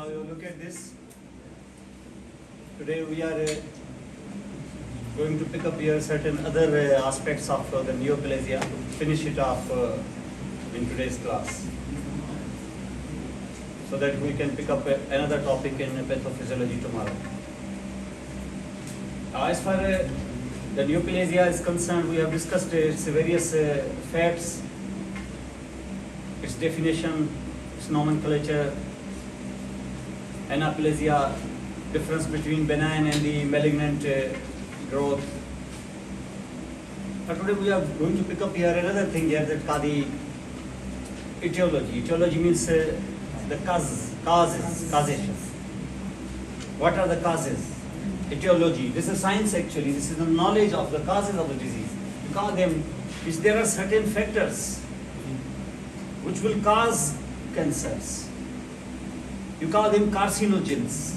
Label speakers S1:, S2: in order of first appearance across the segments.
S1: Now you look at this. Today we are going to pick up here certain other aspects of the neoplasia to finish it off in today's class, so that we can pick up another topic in pathophysiology tomorrow. As far as the neoplasia is concerned, we have discussed its various facts, its definition, its nomenclature, anaplasia, difference between benign and the malignant growth. But today we are going to pick up here another thing here that called the etiology. Etiology means the causes, causation. What are the causes? Etiology. This is science actually. This is the knowledge of the causes of the disease. You call them, which there are certain factors which will cause cancers. You call them carcinogens.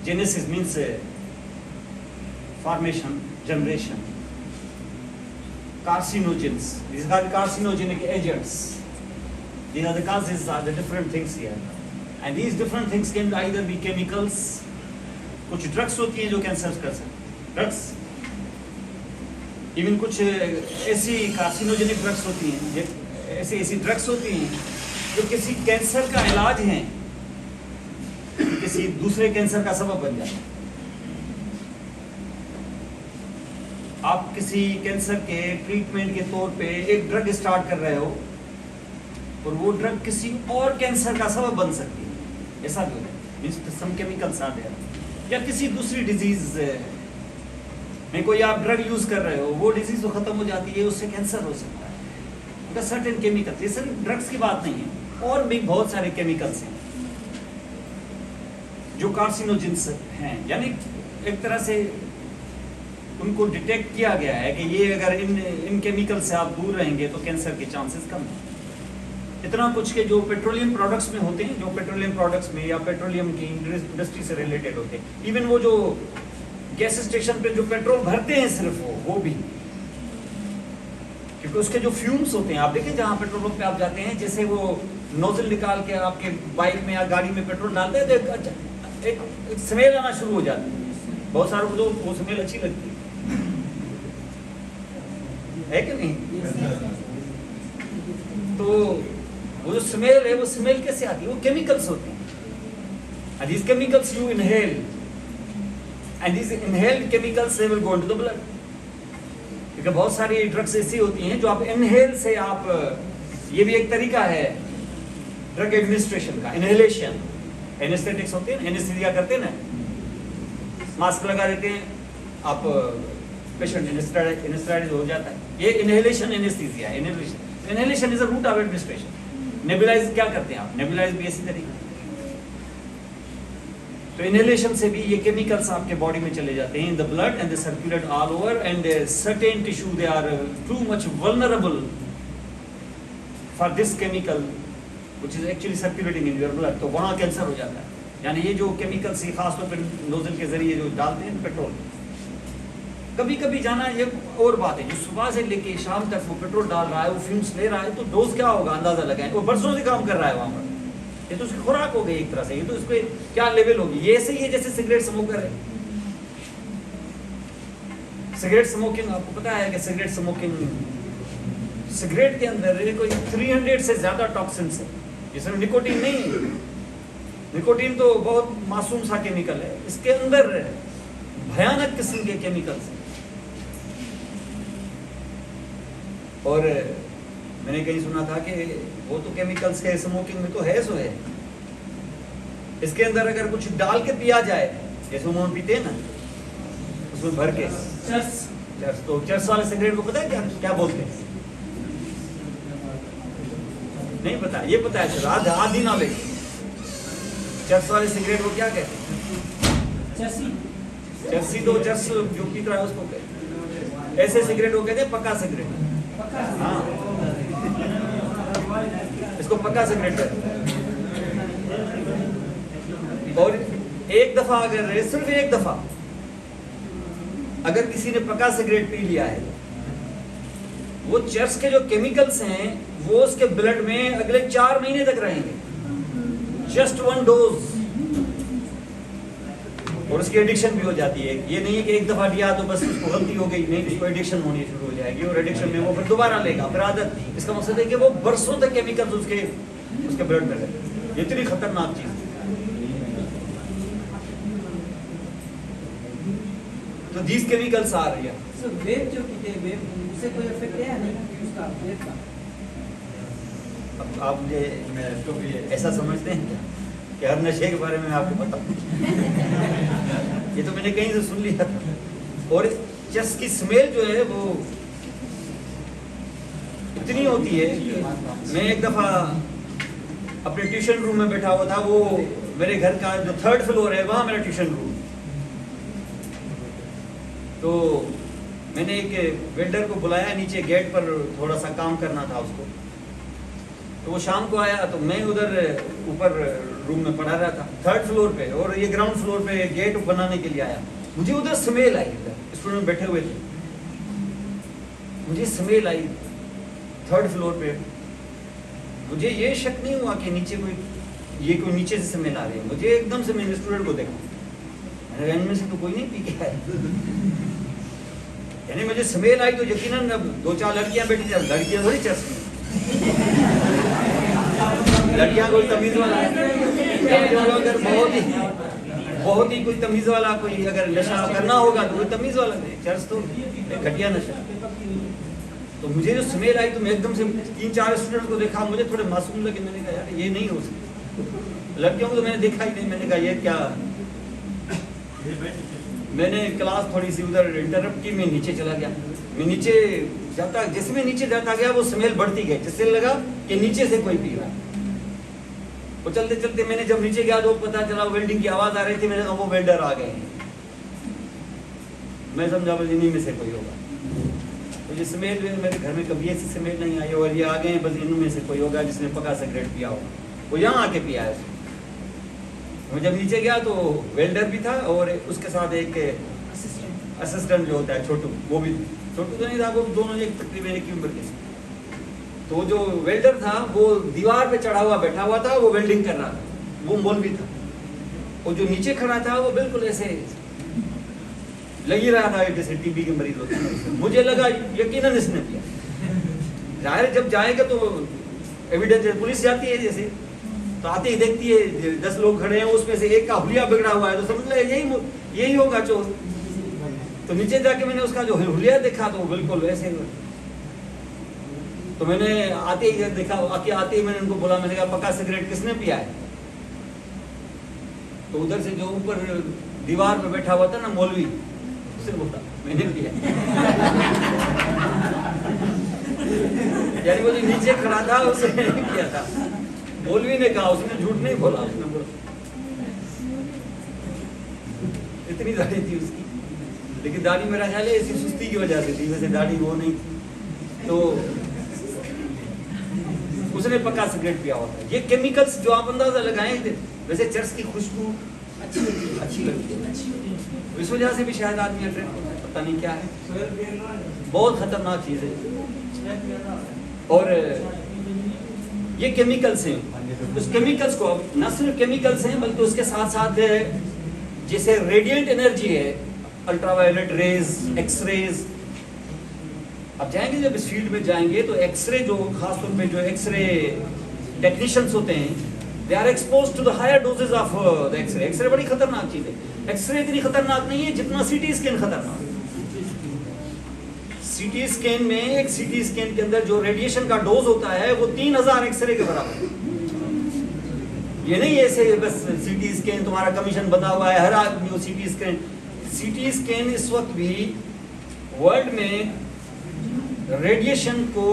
S1: Genesis means formation, generation. Carcinogens. These are carcinogenic agents. These are the causes, are the different things here. And these different things can either be chemicals. कुछ drugs होती हैं जो cancer कर सकते, drugs, even कुछ ऐसी carcinogenic drugs होती हैं, ऐसी ड्रग्स होती हैं जो किसी कैंसर का इलाज है, किसी दूसरे कैंसर का सबब बन जाता है। आप किसी कैंसर के ट्रीटमेंट के तौर पे एक ड्रग स्टार्ट कर रहे हो और वो ड्रग किसी और कैंसर का सबब बन सकती है, ऐसा भी होता है। Means some chemicals are there. या किसी दूसरी डिजीज में कोई आप ड्रग यूज कर रहे हो, वो डिजीज तो खत्म हो जाती है, उससे कैंसर हो सकता है। बिकॉज सर्टेन केमिकल्स, ये सिर्फ ड्रग्स की बात नहीं है, और भी बहुत सारे केमिकल्स हैं जो कार्सिनोजेंस हैं, यानी एक तरह से उनको डिटेक्ट किया गया है कि ये अगर इन केमिकल से आप दूर रहेंगे तो कैंसर के चांसेस कम हैं। इतना कुछ के जो पेट्रोलियम प्रोडक्ट्स में होते हैं, जो पेट्रोलियम प्रोडक्ट्स में या पेट्रोलियम की इंडस्ट्री से रिलेटेड होते हैं, इवन वो जो गैस स्टेशन पे जो पेट्रोल भरते हैं सिर्फ वो भी, क्योंकि उसके जो फ्यूम्स होते हैं, आप देखें जहाँ पेट्रोल पंप पे आप जाते हैं, जैसे वो नोजल निकाल के आपके बाइक में या गाड़ी में पेट्रोल डालते हैं तो एक स्मेल आना शुरू हो जाती है। बहुत सारों को तो वो स्मेल अच्छी लगती है कि नहीं? तो वो जो स्मेल है, वो स्मेल कैसे आती है? वो केमिकल्स होते हैं, and these chemicals you inhale, and these inhaled chemicals they will go into the blood. क्योंकि बहुत सारी ड्रग्स ऐसी होती हैं जो आप इनहेल से आप, ये भी एक तरीका है ड्रग एडमिनिस्ट्रेशन का, इनहेलेशन। एनेस्थेटिक्स होते हैं, एनेस्थीसिया करते हैं ना, मास्क लगा देते हैं, आप पेशेंट एनेस्थेटाइज हो जाता है, ये इनहेलेशन एनेस्थीसिया है। Inhalation is a route of administration. Nebulise क्या करते हैं आप? नेबुलाइज भी इसी तरीके। तो इनहेलेशन से भी ये केमिकल्स आपके बॉडी में चले जाते हैं in the blood and they circulate all over and certain tissue they are too much vulnerable for this chemical which is actually circulating in your blood, तो वहाँ कैंसर हो जाता है। यानी ये जो केमिकल्स खासतौर पर नोजल के जरिए जो डालते हैं पेट्रोल, कभी कभी जाना ये और बात है, जो सुबह से लेके शाम तक वो पेट्रोल डाल रहा है, वो फ्यूम्स ले रहा है, तो डोज क्या होगा अंदाजा लगाएं। वो बरसों से काम कर रहा है वहां पर, ये तो उसकी खुराक हो गई एक तरह से, ये तो उसके क्या लेवल होगी। ये ऐसे ही है जैसे सिगरेट स्मोकर है। सिगरेट स्मोकिंग, आपको पता है कि सिगरेट स्मोकिंग, सिगरेट के अंदर कोई 300 से ज्यादा टॉक्सिन्स है। ये सिर्फ निकोटीन नहीं है, निकोटीन तो बहुत मासूम सा केमिकल है, इसके अंदर भयानक किस्म के केमिकल्स हैं। और मैंने कहीं सुना था कि वो तो केमिकल्स के स्मोकिंग में तो है सो है, इसके अंदर अगर कुछ डाल के पिया जाए, जैसे उन्होंने पीते हैं ना, उसमें भर के चर्स, तो चर्स वाले सिगरेट को पता है क्या क्या बोलते हैं? नहीं पता? ये पता है सर, आधी नॉलेज। चर्स वाले सिगरेट को क्या कहते हैं? चर्सी, तो चर्स जो पीता है उसको कहते हैं। ऐसे सिगरेट को कहते हैं पक्का सिगरेट। हाँ, इसको पक्का सिगरेट कहते हैं। और एक दफा अगर, सिर्फ एक दफा अगर किसी ने पक्का सिगरेट पी लिया है, वो चर्स के जो केमिकल्स हैं वो उसके ब्लड में अगले 4 महीने तक रहेंगे। जस्ट 1 डोज और उसकी एडिक्शन भी हो जाती है। ये नहीं है कि एक दफ़ा लिया तो बस उसको गलती हो गई, नहीं, उसको एडिक्शन होनी शुरू हो जाएगी और एडिक्शन में वो फिर दोबारा लेगा, फिर आदत। इसका मकसद है कि वो बरसों तक केमिकल्स उसके ब्लड में रहते। इतनी खतरनाक चीज़। तो दीज केमिकल्स आ रही है।
S2: सो वेब जो की है, वेब उससे कोई इफेक्ट है नहीं उसका वेब का?
S1: अब आप मुझे तो ऐसा समझते हैं क्या कि हर नशे के बारे में आपको पता? ये तो मैंने कहीं से सुन लिया था। और चरस की स्मेल जो है वो इतनी होती है। मैं एक दफा अपने ट्यूशन रूम में बैठा हुआ था, वो मेरे घर का जो 3rd फ्लोर है वहाँ मेरा ट्यूशन रूम। तो मैंने एक वेल्डर को बुलाया नीचे गेट पर, थोड़ा सा काम करना था उसको। तो वो शाम को आया तो मैं उधर ऊपर रूम में पढ़ा रहा था 3rd फ्लोर पे, और ये ग्राउंड फ्लोर पे गेट बनाने के लिए आया। मुझे उधर स्मेल आई, इधर स्टूडेंट बैठे हुए थे, मुझे स्मेल आई 3rd फ्लोर पे। मुझे ये शक नहीं हुआ कि नीचे कोई नीचे से स्मेल आ रही है। मुझे एकदम से मैंने स्टूडेंट को देखा, मैंने इनमें से तो कोई नहीं पी के आया। यानी मुझे स्मेल आई तो यकीनन अब 2-4 लड़कियां बैठी थी। लड़कियां थोड़ी चर्च में, लड़कियां कोई तमीज वाला अगर बहुत ही कोई तमीज वाला कोई अगर नशा करना होगा तो कोई तमीज वाला नहीं, चर्च तो घटिया नशा। तो मुझे जो स्मेल आई तो मैं एकदम से 3-4 स्टूडेंट को देखा, मुझे थोड़े मासूम लगे। मैंने कहा यार ये नहीं हो सकता। लड़कियों को तो मैंने देखा ही नहीं। मैंने कहा ये क्या। मैंने क्लास थोड़ी सी उधर इंटरप्ट की, मैं नीचे चला गया। मैं नीचे जाता, जैसे मैं नीचे जाता गया वो स्मेल बढ़ती गई, जिससे लगा कि नीचे से कोई पी रहा। और चलते चलते मैंने जब नीचे गया तो पता चला वेल्डिंग की आवाज आ रही थी। मैंने कहा वो वेल्डर आ गए हैं। मैं समझा बस इन्हीं में से कोई होगा। तो ये स्मेल मेरे घर में कभी ऐसी स्मेल नहीं आई, और ये आ गए हैं बस इनमें से कोई होगा जिसने पका सिगरेट पिया होगा। वो यहाँ आके पिया है। मैं जब नीचे गया तो वेल्डर भी था और उसके साथ एक असिस्टेंट जो होता है छोटू, वो भी छोटू तो नहीं था, वो दोनों एक तकरीबन एक उम्र के। तो जो वेल्डर था वो दीवार पे चढ़ा हुआ बैठा हुआ था, वो वेल्डिंग कर रहा था, वो मौलवी था। और जो नीचे खड़ा था वो बिल्कुल ऐसे लग ही रहा था जैसे टीबी के मरीज होते हैं। मुझे लगा यकीनन इसने किया। जाहिर जब जाएगा तो एविडेंस, पुलिस जाती है जैसे, तो आते ही देखती है 10 लोग खड़े हैं, उसमें से एक का हुलिया बिगड़ा हुआ है तो समझ ले यही होगा चोर। तो नीचे जाके मैंने उसका जो हुलिया देखा तो बिल्कुल वैसे। तो मैंने आते ही देखा, आते ही मैंने उनको बोला, मैंने कहा पक्का सिगरेट किसने पिया है? तो उधर से जो ऊपर दीवार पे बैठा हुआ था ना मौलवी, उससे बोला मैंने पिया। यानी वो जो नीचे खड़ा था उसने किया था। मौलवी ने कहा, उसने झूठ नहीं बोला, उसने बोला। इतनी दाढ़ी थी उसकी, लेकिन दाढ़ी मेरा ख्याल है इसी सुस्ती की वजह से थी, वैसे दाढ़ी वो नहीं थी। तो उसने पक्का सिगरेट पिया होता है। ये केमिकल्स जो आप अंदाजा लगाएं, वैसे चरस की खुशबू अच्छी लगती है, इस वजह से भी शायद आदमी अट्रैक्ट होता है, पता नहीं क्या है। बहुत खतरनाक चीज है। और ये केमिकल्स हैं, उस केमिकल्स को न सिर्फ केमिकल्स हैं बल्कि उसके साथ साथ जैसे रेडिएंट एनर्जी है, अल्ट्रावायलेट रेज, एक्सरेज। अब जाएंगे जब इस फील्ड में जाएंगे तो एक्सरे जो खासतौर पे जो एक्सरे टेक्नीशियंस होते हैं, they are exposed to the higher doses of the x ray. X ray बड़ी खतरनाक चीज है। एक्सरे इतनी खतरनाक नहीं है जितना सीटी स्कैन खतरनाक। सीटी स्कैन में, एक सीटी स्कैन के अंदर जो रेडिएशन का डोज होता है वो 3000 एक्सरे के बराबर है। ये नहीं ऐसे बस सीटी स्कैन तुम्हारा कमीशन बता हुआ है हर आदमी को सीटी स्कैन। सीटी स्कैन इस वक्त भी वर्ल्ड में रेडिएशन को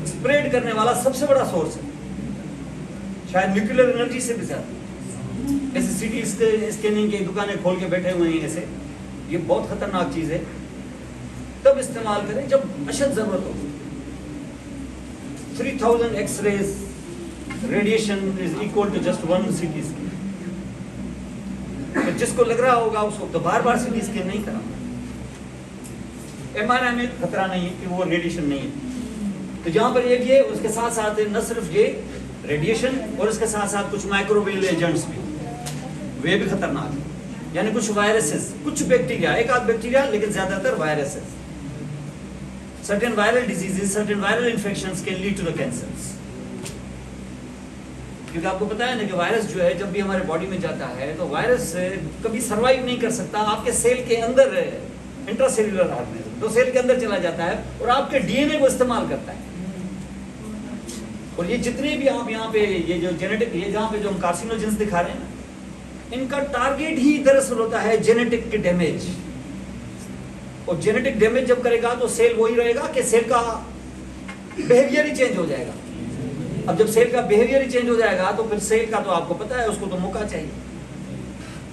S1: स्प्रेड करने वाला सबसे बड़ा सोर्स है, शायद न्यूक्लियर एनर्जी से भी ज्यादा। ऐसे सीटी स्कैनिंग की दुकानें खोल के बैठे हुए हैं ऐसे। ये बहुत खतरनाक चीज है। तब इस्तेमाल करें जब अशद जरूरत हो। 3000 x rays radiation is equal to just 1 CT scan. तो जिसको लग रहा होगा उसको तो बार बार सीटी स्कैन नहीं करा। एमआरआई में खतरा नहीं है कि वो रेडिएशन नहीं है। तो जहां पर ये उसके साथ साथ न सिर्फ ये रेडिएशन और इसके साथ साथ कुछ माइक्रोवेव एजेंट्स भी, वे भी खतरनाक है। यानी कुछ वायरसेस, कुछ बैक्टीरिया, एक आध बैक्टीरिया, लेकिन ज्यादातर viruses. Certain viral diseases, certain viral infections can lead to the cancers. क्योंकि आपको पता है ना कि वायरस जो है जब भी हमारे बॉडी में जाता है तो वायरस कभी सरवाइव नहीं कर सकता आपके सेल के अंदर, इंट्रासेल्युलर ऑर्गेनिज्म, तो सेल के अंदर चला जाता है और आपके डीएनए को इस्तेमाल करता है। और ये जितने भी आप यहाँ पे ये जो जेनेटिक, ये जहाँ पे जो हम कार्सिनोजेंस दिखा रहे हैं ना, इनका टारगेट ही दरअसल होता है जेनेटिक के डैमेज। और जेनेटिक डैमेज जब करेगा तो सेल वही रहेगा कि सेल का बिहेवियर ही चेंज हो जाएगा। अब जब सेल का बिहेवियर ही चेंज हो जाएगा तो फिर सेल का तो आपको पता है उसको तो मौका चाहिए।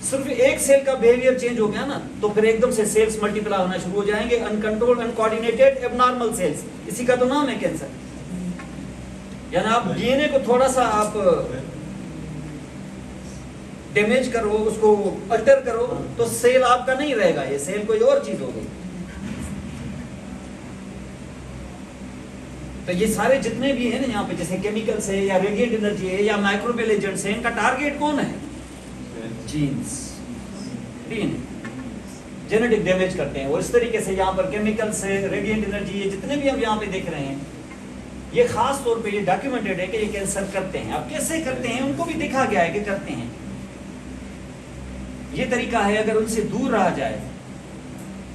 S1: सिर्फ एक सेल का बिहेवियर चेंज हो गया ना तो फिर एकदम से सेल्स मल्टीप्लाई होना शुरू हो जाएंगे, अनकंट्रोल्ड, अनकोऑर्डिनेटेड, एबनॉर्मल सेल्स। इसी का तो नाम है कैंसर। यानी आप डीएनए को थोड़ा सा आप डैमेज करो, उसको अल्टर करो तो सेल आपका नहीं रहेगा, ये सेल कोई और चीज हो गई। तो ये सारे जितने भी हैं ना यहाँ पे, जैसे केमिकल्स है या रेडिएंट एनर्जी है या माइक्रोबियल एजेंट्स हैं, इनका टारगेट कौन है? जीन्स, डीएनए, जेनेटिक डैमेज करते हैं। और इस तरीके से यहाँ पर केमिकल्स है, रेडिएंट एनर्जी, ये जितने भी हम यहाँ पे देख रहे हैं, ये खास तौर पे ये डॉक्यूमेंटेड है कि ये कैंसर करते हैं। अब कैसे करते हैं उनको भी देखा गया है कि करते हैं। ये तरीका है, अगर उनसे दूर रहा जाए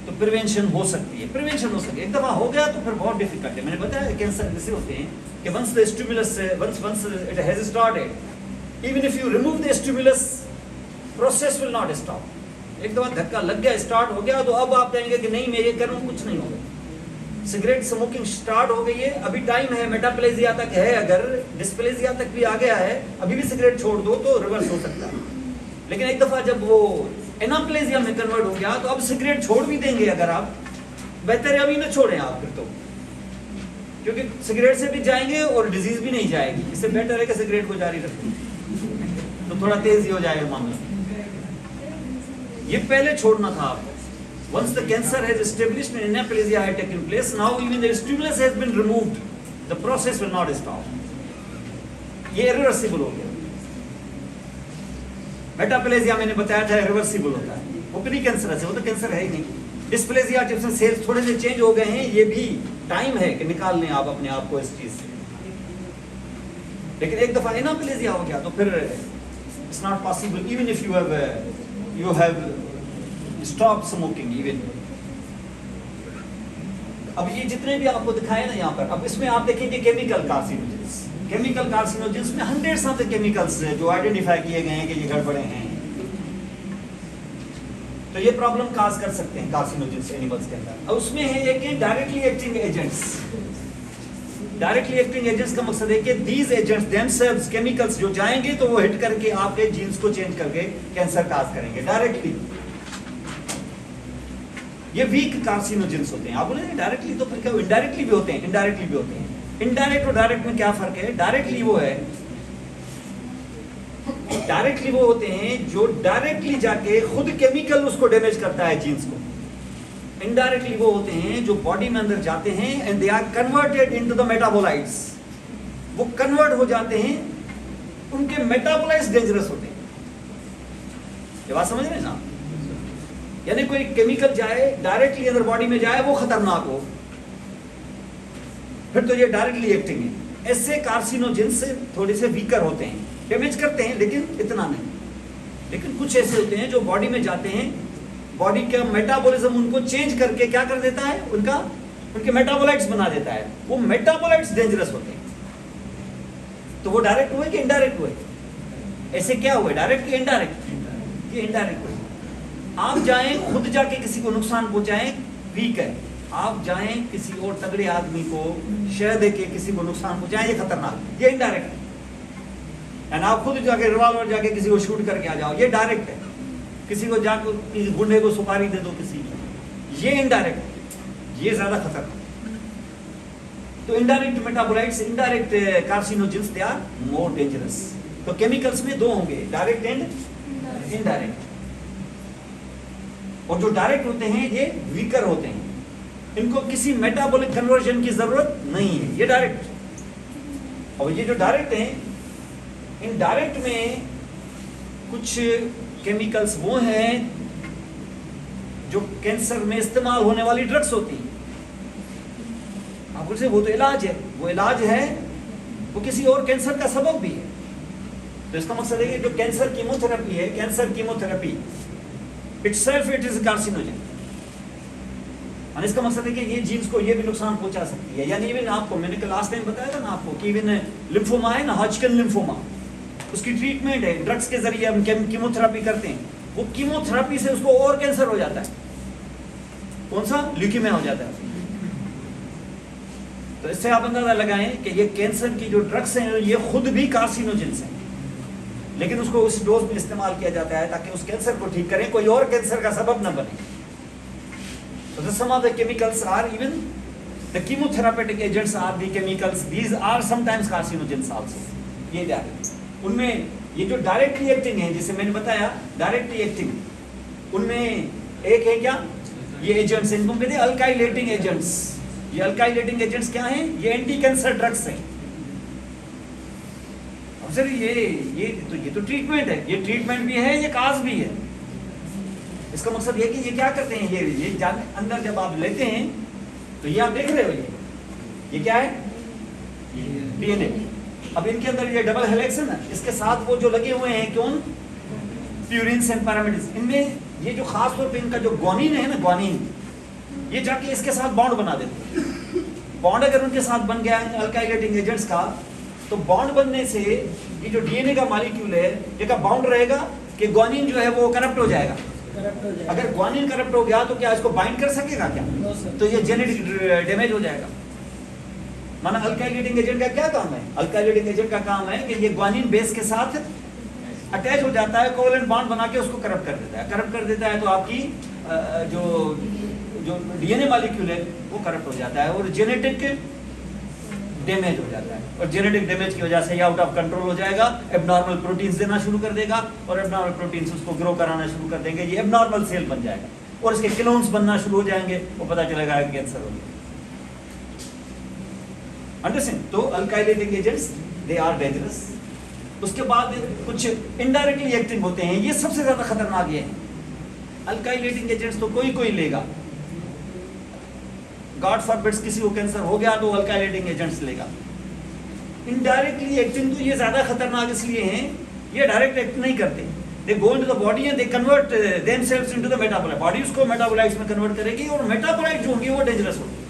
S1: तो प्रिवेंशन हो सकती है, प्रिवेंशन हो सकती है। एक दफा हो गया तो फिर बहुत डिफिकल्ट है। मैंने बताया कैंसर ऐसे होते हैं कि once the stimulus, once it has started, even if you remove the stimulus, process will not stop. एक दफा धक्का लग गया, स्टार्ट हो गया, तो अब आप कहेंगे कि नहीं मैं ये करूं, कुछ नहीं होगा। सिगरेट स्मोकिंग स्टार्ट हो गई है, अभी टाइम है, मेटाप्लेजिया तक है, अगर डिस्प्लेजिया तक भी आ गया है, अभी भी सिगरेट छोड़ दो तो रिवर्स हो सकता है। लेकिन एक दफा जब वो एनाप्लेजिया में कन्वर्ट हो गया तो अब सिगरेट छोड़ भी देंगे अगर आप, बेहतर है अभी ना छोड़ें आप फिर तो, क्योंकि सिगरेट से भी जाएंगे और डिजीज भी नहीं जाएगी। इससे बेटर है कि सिगरेट को जारी रखें तो थोड़ा तेज ही हो जाएगा मामला। ये पहले छोड़ना था आपको। Once the cancer has established and aplasia had taken place, now even the stimulus has been removed, the process will not stop. ये irreversible हो गया। मेटाप्लेजिया मैंने बताया था रिवर्सिबल होता है, वो प्री कैंसरस है, वो तो कैंसर है ही नहीं। डिस्प्लेजिया जब से सेल्स थोड़े से चेंज हो गए हैं, ये भी टाइम है कि निकाल लें आप अपने आप को इस चीज से। लेकिन एक दफा एनाप्लेजिया हो गया तो फिर it's not possible, even if you have stop smoking even. अब ये जितने भी आपको दिखाए ना यहाँ पर, अब इसमें आप देखेंगे केमिकल कार्सिनोजेंस। केमिकल कार्सिनोजेंस में हंड्रेड्स ऑफ द केमिकल्स जो आइडेंटिफाई किए गए हैं कि ये गड़बड़े हैं, तो ये प्रॉब्लम काज कर सकते हैं कार्सिनोजेंस एनिमल्स के अंदर। और उसमें है एक directly acting agents. Directly acting agents का मकसद है कि दीज एजेंट्स देमसेल्व्स, केमिकल्स जो जाएंगे तो वो हिट करके आपके जीन्स को चेंज करके कैंसर काज करेंगे डायरेक्टली। ये वीक कार्सिनोजेंस होते हैं। आप बोले डायरेक्टली, तो फिर क्या इनडायरेक्टली भी होते हैं, इनडायरेक्टली भी होते हैं। इनडायरेक्ट और डायरेक्ट में क्या फर्क है? डायरेक्टली वो है, डायरेक्टली वो होते हैं जो डायरेक्टली जाके खुद केमिकल उसको डैमेज करता है जीन्स को। इनडायरेक्टली वो होते हैं जो बॉडी में अंदर जाते हैं and they are converted into the metabolites. वो कन्वर्ट हो जाते हैं, उनके मेटाबोलाइट्स डेंजरस होते हैं। ये बात समझ रहे हैं ना? यानी कोई केमिकल जाए डायरेक्टली अंदर बॉडी में जाए, वो खतरनाक हो, फिर तो ये डायरेक्टली एक्टिंग है। ऐसे कार्सिनोजेंस से थोड़े से वीकर होते हैं, डैमेज करते हैं लेकिन इतना नहीं। लेकिन कुछ ऐसे होते हैं जो बॉडी में जाते हैं, बॉडी का मेटाबॉलिज्म उनको चेंज करके क्या कर देता है, उनके मेटाबोलाइट्स बना देता है। वो मेटाबोलाइट्स डेंजरस होते हैं। तो वो डायरेक्ट हुए कि इनडायरेक्ट हुए? ऐसे क्या हुए, डायरेक्ट कि इनडायरेक्ट? ये इनडायरेक्ट हुए। आप जाएं खुद जाके किसी को नुकसान पहुंचाएं, वीक है। आप जाएं किसी और तगड़े आदमी को शह दे के किसी को नुकसान पहुंचाएं, ये खतरनाक, ये इनडायरेक्ट है। एंड आप खुद जाके रिवॉल्वर जाके किसी को शूट करके आ जाओ, ये डायरेक्ट है। किसी को जाकर किसी गुंडे को सुपारी दे दो किसी की, ये इनडायरेक्ट है, ये ज्यादा खतरनाक। तो indirect metabolites, indirect carcinogens, they are more dangerous. तो केमिकल्स में दो होंगे, डायरेक्ट एंड इनडायरेक्ट। और जो डायरेक्ट होते हैं ये वीकर होते हैं, इनको किसी मेटाबॉलिक कन्वर्जन की जरूरत नहीं है, ये डायरेक्ट। और ये जो डायरेक्ट हैं, इन डायरेक्ट में कुछ केमिकल्स वो हैं जो कैंसर में इस्तेमाल होने वाली ड्रग्स होती हैं। आप बोलते वो तो इलाज है, वो इलाज है, वो किसी और कैंसर का सबब भी है। तो इसका मकसद है कि जो कैंसर कीमोथेरेपी है, cancer chemotherapy itself it is carcinogen. और इसका मकसद है कि ये जीन्स को ये भी नुकसान पहुंचा सकती है। यानी इवन आपको मैंने कल लास्ट टाइम बताया था ना आपको कि इवन लिम्फोमा है ना, हॉजकिन लिम्फोमा, उसकी ट्रीटमेंट है ड्रग्स के जरिए हम कीमोथेरेपी करते हैं। वो कीमोथेरेपी से उसको और कैंसर हो जाता है। कौन सा? ल्यूकीमिया हो जाता है। तो इससे आप अंदाजा लगाएं कि ये कैंसर की जो ड्रग्स हैं ये खुद भी कार्सिनोजेंस हैं, लेकिन उसको उस डोज में इस्तेमाल किया जाता है ताकि उस कैंसर को ठीक करें, कोई और कैंसर का सबब न बने। So some of the chemicals are even the chemotherapeutic agents are the chemicals. These are sometimes carcinogens also. ये डायरेक्ट, उनमें ये जो डायरेक्टली एक्टिंग है, जिसे मैंने बताया डायरेक्टली एक्टिंग, उनमें एक है क्या, ये एजेंट्स, इनको कहते हैं अल्काइलेटिंग एजेंट्स। ये अल्काइलेटिंग एजेंट्स क्या हैं? ये एंटी कैंसर ड्रग्स हैं। अब सर ये तो ट्रीटमेंट है, ये ट्रीटमेंट भी है, ये काज भी है। इसका मकसद ये कि ये क्या करते हैं, ये जान अंदर जब आप लेते हैं तो ये आप देख रहे हो, ये क्या है? डीएनए। अब इनके अंदर ये डबल हेलिक्स है ना, इसके साथ वो जो लगे हुए हैं कौन? Purines and pyramids. इनमें ये जो खास तौर पे इनका जो ग्वानिन है ना, ग्वानिन, ये जाके इसके साथ बॉन्ड बना देते हैं। बॉन्ड अगर उनके साथ बन गया है अल्काइलेटिंग एजेंट्स का, तो बॉन्ड बनने से ये जो डीएनए का मॉलिक्यूल है ये का बाउंड रहेगा कि ग्वानिन जो है वो करप्ट हो जाएगा। अगर ग्वानिन करप्ट हो गया तो क्या इसको बाइंड कर सकेगा क्या? तो ये जेनेटिक डैमेज हो जाएगा। माना अल्काइलेटिंग एजेंट का क्या काम है? अल्काइलेटिंग एजेंट का काम है कि ये ग्वानिन बेस के साथ अटैच हो जाता है, कोवेलेंट बॉन्ड बना के उसको करप्ट कर देता है। करप्ट कर देता है तो आपकी जो डीएनए मॉलिक्यूल है वो करप्ट हो जाता है और जेनेटिक डैमेज हो जाता है। और जेनेटिक डैमेज की वजह से ये आउट ऑफ कंट्रोल हो जाएगा, एबनॉर्मल प्रोटीन्स देना शुरू कर देगा और एबनॉर्मल प्रोटीन्स उसको ग्रो कराना शुरू कर देंगे। ये एबनॉर्मल सेल बन जाएगा और इसके क्लोन्स बनना शुरू हो जाएंगे, वो पता चलेगा कि कैंसर हो गया। अंडरस्टैंड? तो alkylating agents they are dangerous. उसके बाद कुछ इनडायरेक्टली एक्टिंग होते हैं, ये सबसे ज्यादा खतरनाक ये है। अल्काइलेटिंग एजेंट्स तो कोई लेगा, गॉड फॉरबिड्स किसी को कैंसर हो गया तो अल्काइलेटिंग एजेंट्स लेगा। इनडायरेक्टली एक्टिंग तो ये ज्यादा खतरनाक इसलिए हैं, ये डायरेक्ट एक्ट नहीं करते। They go into the body and they convert themselves into the metabolite. Body उसको मेटाबोलाइट्स में कन्वर्ट करेगी और मेटाबोलाइट जो होंगी वो डेंजरस होगी।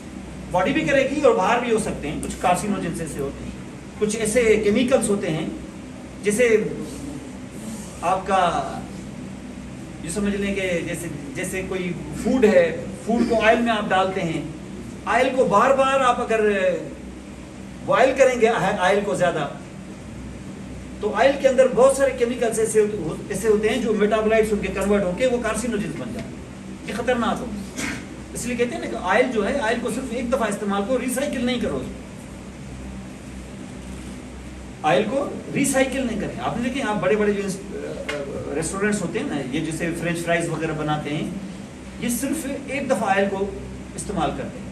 S1: बॉडी भी करेगी और बाहर भी हो सकते हैं। कुछ कार्सिनोजेंस ऐसे होते हैं, कुछ ऐसे केमिकल्स होते हैं जैसे आपका ये समझ लें कि जैसे कोई फूड है, फूड को ऑयल में आप डालते हैं, ऑयल को बार बार आप अगर बॉयल करेंगे ऑयल को ज्यादा, तो ऑयल के अंदर बहुत सारे केमिकल्स ऐसे होते हैं जो मेटाबोलाइट्स उनके कन्वर्ट होकर वो कार्सिनोजेंस बन जाते हैं। ये खतरनाक हो, इसलिए कहते हैं ना कि ऑयल जो है, ऑयल को सिर्फ एक दफा इस्तेमाल करो, रिसाइकिल नहीं करो। ऑयल को रिसाइकिल नहीं करें। आपने देखें, आप बड़े बड़े जो रेस्टोरेंट्स होते हैं ना, ये जैसे फ्रेंच फ्राइज वगैरह बनाते हैं, ये सिर्फ एक दफा ऑयल को इस्तेमाल करते हैं,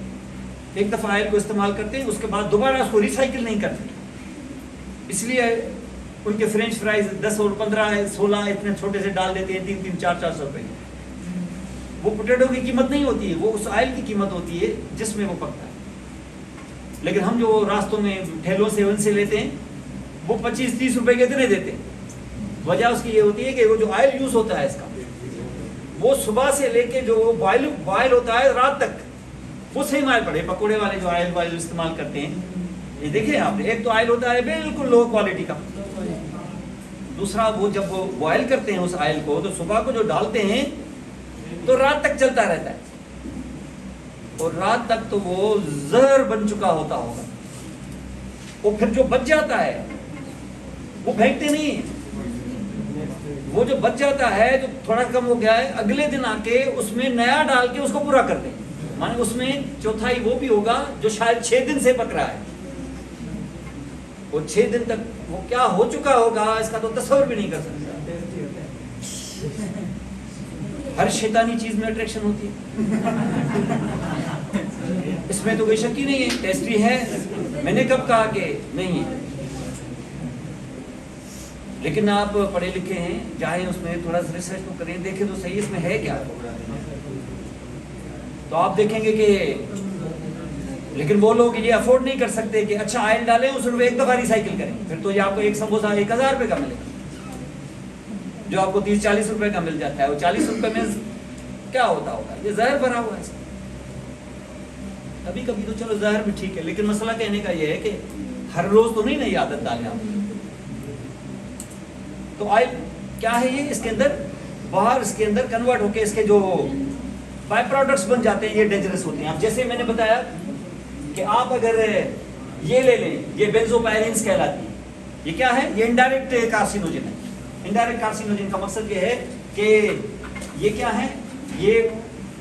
S1: एक दफा ऑयल को इस्तेमाल करते हैं, उसके बाद दोबारा उसको रिसाइकिल नहीं करते। इसलिए उनके फ्रेंच फ्राइज 10 और 15 16 इतने छोटे से डाल देते हैं, 300 400 रुपए। वो पोटैटो की कीमत नहीं होती है, वो उस ऑयल की कीमत होती है जिसमें वो पकता है। लेकिन हम जो रास्तों में ठेलों से उनसे लेते हैं वो 25-30 रुपए के इतने देते हैं। वजह उसकी ये होती है कि वो जो ऑयल यूज होता है इसका, वो सुबह से लेके जो बॉयल होता है रात तक, वो सेम ऑयल पड़े। पकोड़े वाले जो ऑयल इस्तेमाल करते हैं, ये देखिए आप, एक तो ऑयल होता है बिल्कुल लो क्वालिटी का, दूसरा वो जब वो बॉयल करते हैं उस ऑयल को, तो सुबह को जो डालते हैं तो रात तक चलता रहता है और रात तक तो वो जहर बन चुका होता होगा। वो फिर जो बच जाता है वो फेंकते नहीं है, वो जो बच जाता है जो थोड़ा कम हो गया है, अगले दिन आके उसमें नया डाल के उसको पूरा कर दें। माने उसमें चौथाई वो भी होगा जो शायद 6 दिन से पक रहा है, और 6 दिन तक वो क्या हो चुका होगा इसका तो तस्वीर भी नहीं कर सकता। हर शैतानी चीज में अट्रैक्शन होती है, इसमें तो कोई शक ही नहीं है। टेस्टी है, मैंने कब कहा कि नहीं है। लेकिन आप पढ़े लिखे हैं, जाएं उसमें थोड़ा सा रिसर्च तो करें, देखें तो सही इसमें है क्या। तो आप देखेंगे कि लेकिन वो लोग ये अफोर्ड नहीं कर सकते कि अच्छा ऑयल डालें उसमें एक दफा रिसाइकिल करें, फिर तो ये आपको एक समोसा 1000 रुपए का मिलेगा, जो आपको 30-40 रुपए का मिल जाता है। वो 40 रुपए में क्या होता होगा, ये जहर भरा हुआ है। कभी कभी तो चलो जहर भी ठीक है, लेकिन मसला कहने का ये है कि हर रोज तो नहीं नई आदत डालें आप। तो ऑयल क्या है ये, इसके अंदर बाहर इसके अंदर कन्वर्ट होके इसके जो बाय प्रोडक्ट्स बन जाते हैं, ये डेंजरस होते हैं। अब जैसे मैंने बताया कि आप अगर ये ले लें, ये बेंजोपायरिन्स कहलाती है, ये क्या है, ये इनडायरेक्ट कार्सिनोजन है। इनडायरेक्ट कार्सिनोजन का मकसद ये है कि ये क्या है, ये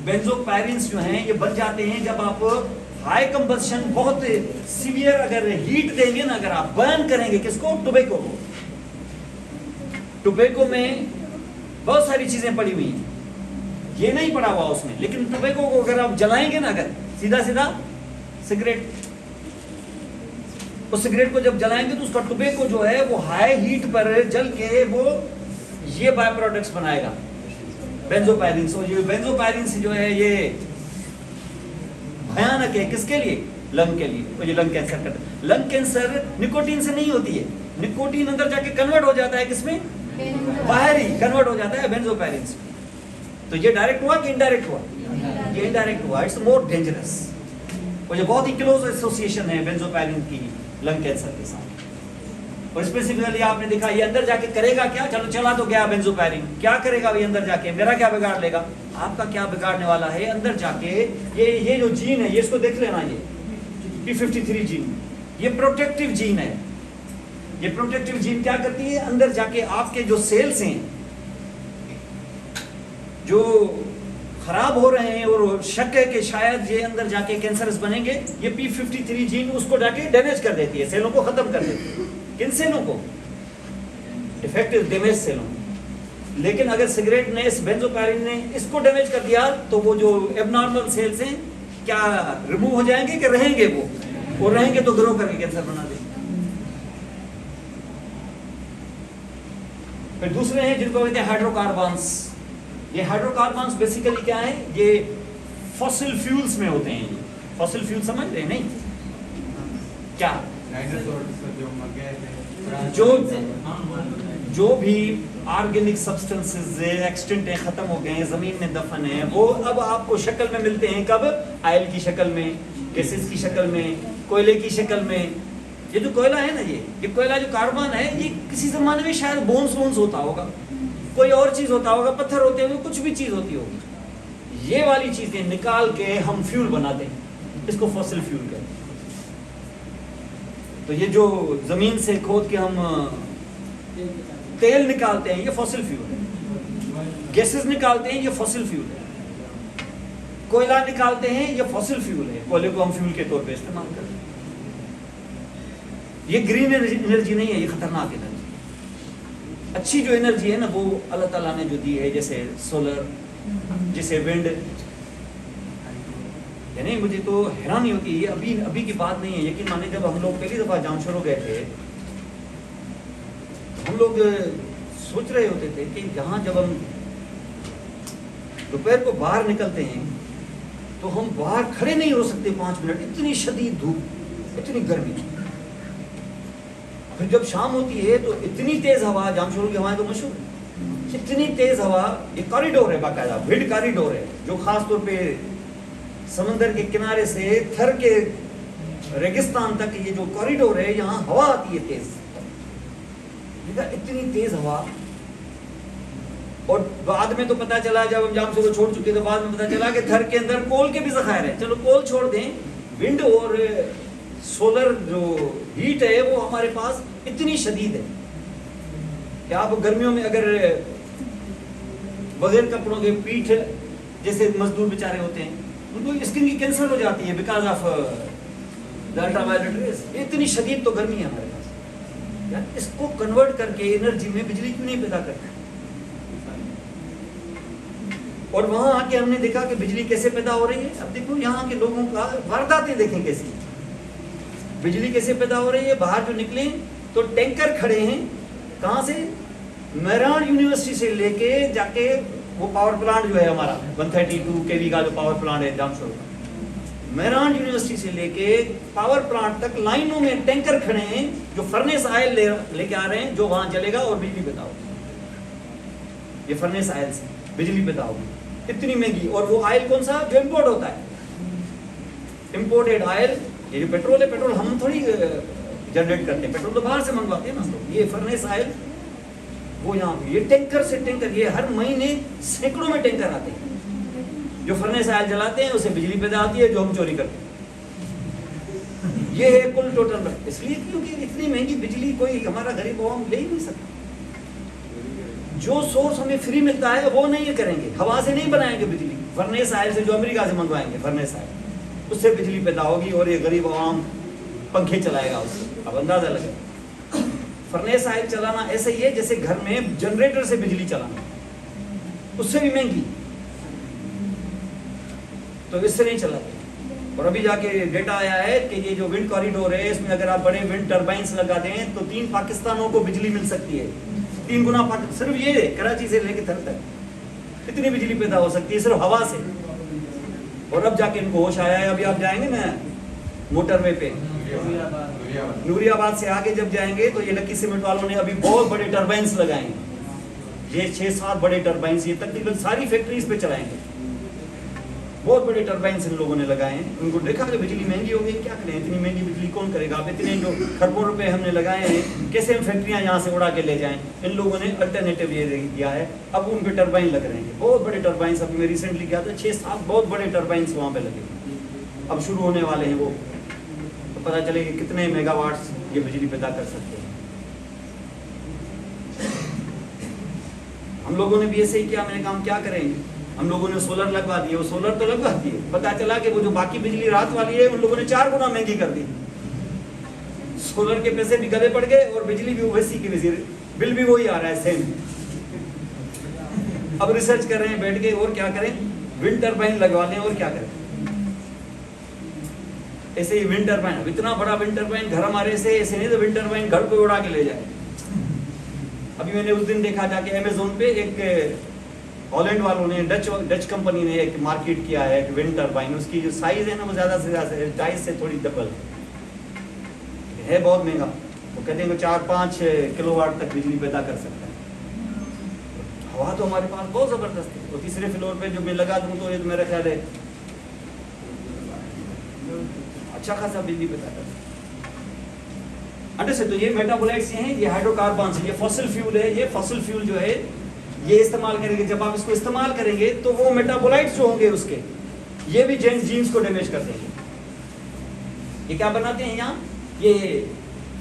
S1: बेंजोपायरिन्स जो हैं ये बन जाते हैं जब आप हाई कंबशन, बहुत सीवियर अगर हीट देंगे ना, अगर आप बर्न करेंगे किसको, टोबैको को। टोबैको में बहुत सारी चीजें पड़ी हुई हैं, ये नहीं पड़ा हुआ उसमें, लेकिन टोबैको को अगर आप जलाएंगे ना, अगर सीधा सीधा सिगरेट, उस सिगरेट को जब जलाएंगे तो उसका टोबैको जो है वो हाई हीट पर जल के वो ये बाय प्रोडक्ट्स बनाएगा, बेंजोपायरिन्स। और ये बेंजोपायरिन्स जो है ये भयानक है, किसके लिए, लंग के लिए। तो ये लंग कैंसर करता है। लंग कैंसर निकोटीन से नहीं होती है, निकोटीन अंदर जाके कन्वर्ट हो जाता है किसमें, बाहर ही कन्वर्ट हो जाता है बेंजोपायरिन्स। तो ये डायरेक्ट हुआ कि इनडायरेक्ट हुआ, ये इनडायरेक्ट हुआ, इट्स मोर डेंजरस। और ये बहुत ही क्लोज एसोसिएशन है बेंजोपायरिन की लंग कैंसर के साथ। और स्पेसिफिकली आपने देखा ये अंदर जाके करेगा क्या, चलो चला तो गया बेंजोपायरिन, क्या करेगा ये अंदर जाके, मेरा क्या बिगाड़ लेगा, आपका क्या बिगाड़ने वाला है अंदर जाके। ये जो जीन है, ये इसको देख लेना, ये p53 जीन, ये प्रोटेक्टिव जीन है। ये प्रोटेक्टिव जीन क्या करती है, अंदर जाके आपके जो सेल्स हैं जो खराब हो रहे हैं और शक है कि शायद ये अंदर जाके कैंसरस बनेंगे, ये p53 जीन उसको जाके डैमेज कर देती है, सेलों को खत्म कर देती है। किन सेलों को, डिफेक्टिव डैमेज सेलों। लेकिन अगर सिगरेट ने, इस बेंजोपायरिन ने इसको डैमेज कर दिया तो वो जो एबनॉर्मल सेल्स हैं क्या रिमूव हो जाएंगे कि रहेंगे, वो रहेंगे तो ग्रो करके कैंसर बना देंगे। फिर दूसरे हैं जिनको कहते हैं हाइड्रोकार्बन्स। ये हाइड्रोकार्बन्स बेसिकली क्या है, ये फॉसिल फ्यूल्स में होते हैं। फॉसिल फ्यूल समझ रहे हैं नहीं, क्या जो भी ऑर्गेनिक सब्सटेंसेस एक्सटेंट है, खत्म हो गए हैं, जमीन में दफन है, वो अब आपको शक्ल में मिलते हैं। कब, ऑयल की शक्ल में, गैसेस की शक्ल में, कोयले की शक्ल में। ये जो कोयला है ना, ये कोयला जो कार्बन है, ये किसी जमाने में शायद बोन्स होता होगा, कोई और चीज होता होगा, पत्थर होते होंगे, कुछ भी चीज होती होगी। ये वाली चीजें निकाल के हम फ्यूल बनाते हैं, इसको फॉसिल फ्यूल कहते हैं। तो ये जो जमीन से खोद के हम तेल निकालते हैं, ये फॉसिल फ्यूल है। गैसेस निकालते हैं, ये फॉसिल फ्यूल है। कोयला निकालते हैं, ये फॉसिल फ्यूल है। कोयले को हम फ्यूल के तौर पे इस्तेमाल करते हैं। ये ग्रीन एनर्जी नहीं है, ये खतरनाक एनर्जी। अच्छी जो एनर्जी है ना, वो अल्लाह ताला ने जो दी है, जैसे सोलर, जैसे विंड। यानी मुझे तो हैरानी होती है, ये अभी की बात नहीं है, यकीन माने जब हम लोग पहली दफा जामशोरो गए थे, हम लोग सोच रहे होते थे कि यहाँ जब हम दोपहर को बाहर निकलते हैं तो हम बाहर खड़े नहीं हो सकते 5 मिनट, इतनी शदीद धूप, इतनी गर्मी। फिर जब शाम होती है तो इतनी तेज हवा, जामशोरो की हवाएं तो मशहूर है, इतनी तेज हवा। ये कॉरिडोर है, बाकायदा विंड कॉरिडोर है, जो खास तौर पे समंदर के किनारे से थर के रेगिस्तान तक ये जो कॉरिडोर है, यहाँ हवा आती है तेज, इतनी तेज हवा। और बाद में तो पता चला, जब हम जामशोरो छोड़ चुके तो बाद में पता चला कि थर के अंदर कोल के भी ज़खायर है। चलो कोल छोड़ दें, विंड और सोलर जो हीट है वो हमारे पास इतनी शदीद है कि आप गर्मियों में अगर बगैर कपड़ों के पीठ, जैसे मजदूर बेचारे होते हैं, उनको स्किन की कैंसर हो जाती है because of the ultraviolet rays. इतनी शदीद तो गर्मी है हमारे पास यार, इसको कन्वर्ट करके एनर्जी में बिजली क्यों नहीं पैदा करते। और वहां आके हमने देखा कि बिजली कैसे पैदा हो रही है। अब देखो यहाँ के लोगों का वारदातें देखें कैसी, बिजली कैसे पैदा हो रही है। बाहर जो निकले तो टैंकर खड़े हैं कहाँ से? मेरान यूनिवर्सिटी से लेके जाके वो पावर प्लांट जो है हमारा 132 केवी का जो पावर प्लांट है जामशोर का, मेरान यूनिवर्सिटी से लेके पावर प्लांट तक लाइनों में टैंकर खड़े हैं जो फर्नेस आयल लेके आ रहे हैं, जो वहां जलेगा और बिजली पैदा होगी। ये फर्नेस आयल से बिजली पैदा होगी, इतनी महंगी। और वो आयल कौन सा? जो इम्पोर्ट होता है, इम्पोर्टेड आयल। ये जो पेट्रोल है, पेट्रोल हम थोड़ी जनरेट करते हैं, पेट्रोल तो बाहर से मंगवाते हैं ना लोग। ये फर्नेस आयल वो यहाँ पे, ये टैंकर से टैंकर, ये हर महीने सैकड़ों में टैंकर आते हैं जो फर्नेस आयल जलाते हैं, उससे बिजली पैदा आती है जो हम चोरी करते हैं। ये है कुल टोटल। इसलिए क्योंकि इतनी महंगी बिजली कोई हमारा गरीब आवाम ले ही नहीं सकता। जो सोर्स हमें फ्री मिलता है वो नहीं करेंगे, हवा से नहीं बनाएंगे बिजली, फर्नेस आयल से जो अमेरिका से मंगवाएंगे फर्नेस आयल, उससे बिजली पैदा होगी और ये गरीब आवाम पंखे चलाएगा उससे। अब अंदाजा लगे, फर्नेस आयल चलाना ऐसे ही है जैसे घर में जनरेटर से बिजली चलाना, उससे भी महंगी, तो इससे नहीं चलाते। और अभी जाके डेटा आया है कि ये जो विंड कॉरिडोर है, इसमें अगर आप बड़े विंड टर्बाइंस लगा दें तो 3 पाकिस्तानों को बिजली मिल सकती है, 3 गुना। सिर्फ ये कराची से लेके थर तक इतनी बिजली पैदा हो सकती है सिर्फ हवा से। और अब जाके इनको होश आया है। अभी आप जाएंगे ना मोटरवे पे, नूरियाबाद से आगे जब जाएंगे तो ये लकी सीमेंट वालों ने अभी बहुत बड़े टर्बाइंस लगाए हैं। ये 6-7 बड़े टर्बाइंस ये तकरीबन सारी फैक्ट्रीज पे चलाएंगे। बहुत बड़े टर्बाइंस इन लोगों ने लगाए हैं। उनको देखा कि बिजली महंगी हो गई, क्या करें, इतनी महंगी बिजली कौन करेगा। अब इतने जो खरबों रुपए हमने लगाए हैं, कैसे हम फैक्ट्रियां यहाँ से उड़ा के ले जाएं। इन लोगों ने अल्टरनेटिव ये दिया है, अब उन पे टर्बाइन लग रहे हैं, बहुत बड़े टर्बाइंस। अभी मैं रिसेंटली गया था, 6-7 बहुत बड़े टर्बाइंस वहाँ पे लगे, अब शुरू होने वाले हैं वो। तो पता चले कि कितने मेगावाट्स ये बिजली पैदा कर सकते हैं। हम लोगों ने भी ऐसे ही किया। मैंने कहा क्या करेंगे, हम लोगों ने सोलर लगवा दिए। वो सोलर तो लगवा दिए, पता चला कि वो जो बाकी बिजली रात वाली है उन लोगों ने 4 गुना महंगी कर दी। सोलर के पैसे भी गले पड़ गए और बिजली भी वैसी की वैसी, बिल भी वही आ रहा है सेम। अब रिसर्च कर रहे हैं बैठ के, और क्या करें, विंड टर्बाइन लगवा लें और क्या करें। ऐसे ही विंड टर्बाइन, अब इतना बड़ा विंड टर्बाइन घर हमारे से ऐसे नहीं तो विंड टर्बाइन घर को उड़ा के ले जाए। अभी मैंने उस दिन देखा जाके अमेज़न पे, एक हॉलैंड वालों ने, डच कंपनी ने एक मार्केट किया है विंड टर्बाइन। उसकी जो साइज है ना वो ज्यादा से ज्यादा 2.5 से थोड़ी डबल है, बहुत महंगा। वो कहते हैं 4-5 किलोवाट तक बिजली पैदा कर सकता है। हवा तो हमारे पास बहुत जबरदस्त है। तो तीसरे फ्लोर पे जो मैं लगा दूं तो ये तो मेरा ख्याल है अच्छा खासा बिजली पैदा कर सकता है। अंडरस्टैंड। तो ये मेटाबोलाइट्स हैं, ये हाइड्रोकार्बन्स हैं, ये फॉसिल फ्यूल है। ये फॉसिल फ्यूल जो है ये इस्तेमाल करेंगे, जब आप इसको इस्तेमाल करेंगे तो वो मेटाबोलाइट्स जो होंगे उसके, ये भी जीन्स को डैमेज कर देंगे। ये क्या बनाते हैं यहाँ, ये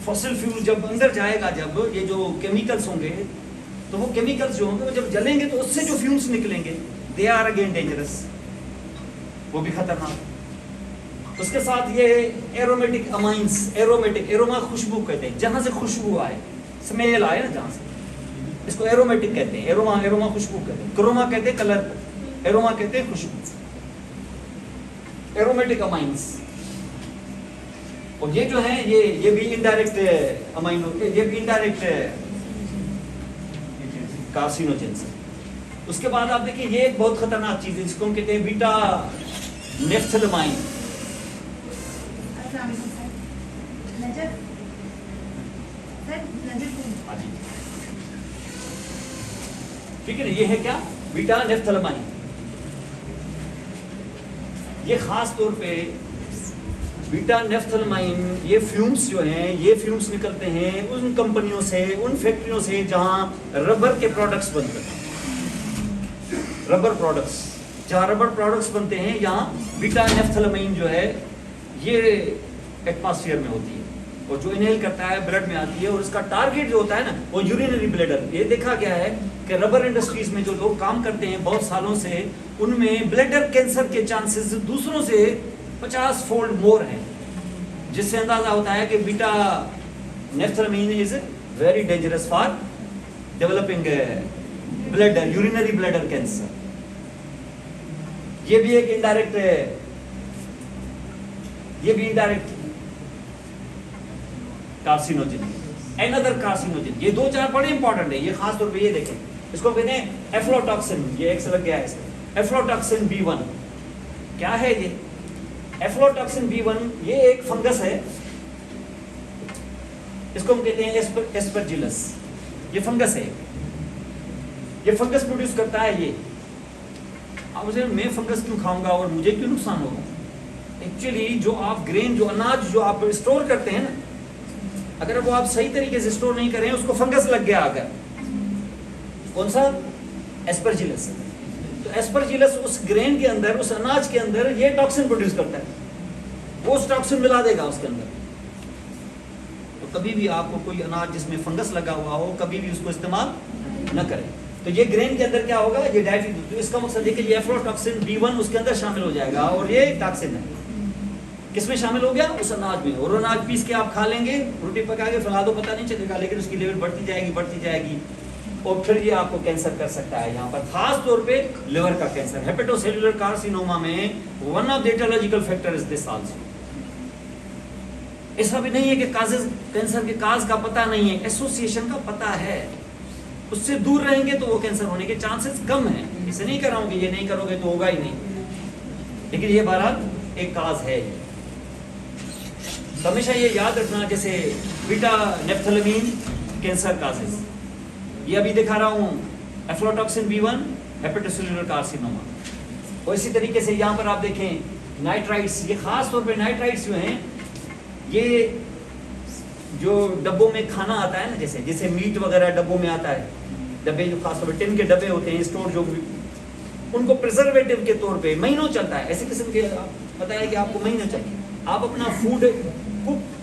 S1: फॉसिल फ्यूल जब अंदर जाएगा, जब ये जो केमिकल्स होंगे, तो वो केमिकल्स जो होंगे वो जब जलेंगे तो उससे जो फ्यूम्स निकलेंगे, दे आर अगेन डेंजरस, वो भी खतरनाक। उसके साथ ये एरोमेटिक अमाइंस, एरोमा खुशबू कहते हैं, जहां से खुशबू आए, स्मेल आए ना जहां से, इसको एरोमेटिक कहते हैं। एरोमा खुशबू कहते हैं। क्रोमा कहते हैं कलर को, एरोमा कहते हैं खुशबू। एरोमेटिक अमाइंस, और ये जो है ये भी इनडायरेक्ट अमाइनो, ये भी इनडायरेक्ट कार्सिनोजेंस है। उसके बाद आप देखिए ये एक बहुत खतरनाक चीज है जिसको हम कहते हैं बीटा नेफ्थलमाइन। ठीक है ना, ये है क्या, बीटा नेफ्थलमाइन। ये खास तौर पे बीटा नेफ्थलमाइन, ये फ्यूम्स जो हैं, ये फ्यूम्स निकलते हैं उन कंपनियों से, उन फैक्ट्रियों से जहां रबर के प्रोडक्ट्स बनते हैं। रबर प्रोडक्ट्स, जहां रबर प्रोडक्ट्स बनते हैं, यहाँ बीटा नेफ्थलमाइन जो है ये एटमॉस्फेयर में होती है और जो इनहेल करता है ब्लड में आती है। और इसका टारगेट जो होता है ना वो यूरिनरी ब्लैडर। ये देखा गया है कि रबर इंडस्ट्रीज में जो लोग काम करते हैं बहुत सालों से, उनमें ब्लैडर कैंसर के चांसेस दूसरों से 50 फोल्ड मोर हैं, जिससे अंदाजा होता है कि beta naphthylamine is very dangerous for developing bladder, urinary bladder cancer. ये भी एक इनडायरेक्ट, ये भी इनडायरेक्ट कार्सिनोजेन। another carcinogen। ये 2-4 बड़े इंपॉर्टेंट है, ये खास तौर पे ये देखें, इसको कहते हैं एफ्लोटॉक्सिन, ये एक्स लग गया है इसका, एफ्लोटॉक्सिन B1। क्या है ये एफ्लोटॉक्सिन B1? ये एक फंगस है, इसको हम कहते हैं एस्परजिलस। ये फंगस है, ये फंगस प्रोड्यूस करता है ये। अब मुझे मैं फंगस क्यों खाऊंगा और मुझे क्यों नुकसान होगा? एक्चुअली जो आप ग्रेन, जो अनाज जो आप स्टोर करते हैं ना, अगर वो आप सही तरीके से स्टोर नहीं करें, उसको फंगस लग गया अगर, कौन सा? एस्परजिलस। तो एस्परजिलस उस ग्रेन के अंदर, उस अनाज के अंदर ये टॉक्सिन प्रोड्यूस करता है, वो उस टॉक्सिन मिला देगा उसके अंदर। तो कभी भी आपको कोई अनाज जिसमें फंगस लगा हुआ हो, कभी भी उसको इस्तेमाल न करें। तो ये ग्रेन के अंदर क्या होगा, ये डायटी, तो इसका मकसद है कि ये एफ्लोटॉक्सिन B1 उसके अंदर शामिल हो जाएगा, और ये टॉक्सिन है किसमें शामिल हो गया? उस अनाज में। और अनाज पीस के आप खा लेंगे, रोटी पका के खिला दो, पता नहीं चलेगा, लेकिन उसकी लेवल बढ़ती जाएगी, और फिर ये आपको कैंसर कर सकता है। यहाँ पर खास तौर पे लिवर का कैंसर, हेपेटोसेलुलर कार्सिनोमा में one of the aetiological factor is this also. ऐसा भी नहीं है कि काजेस, कैंसर के काज का पता नहीं है, एसोसिएशन का पता है। उससे दूर रहेंगे तो वो कैंसर होने के चांसेस कम है। इसे नहीं कर रहा हूं कि ये नहीं करोगे तो होगा ही नहीं, लेकिन ये बहरहाल एक काज है। तो हमेशा ये याद रखना, जैसे बीटा नेफ्थेलेमीन कैंसर काजेस, ये अभी दिखा रहा हूं, एफ्लोटॉक्सिन B1 हेपेटोसेलुलर कार्सिनोमा। और इसी तरीके से यहाँ पर आप देखें नाइट्राइट्स, ये खास तौर पे नाइट्राइट्स जो हैं, ये जो डब्बों में खाना आता है ना, जैसे मीट वगैरह डब्बों में आता है, डब्बे जो खास तौर पे टिन के डब्बे होते हैं स्टोर, जो उनको प्रिजर्वेटिव के तौर पे महीनों चलता है। ऐसे किस्म के पता है कि आपको महीनों चाहिए, आप अपना फूड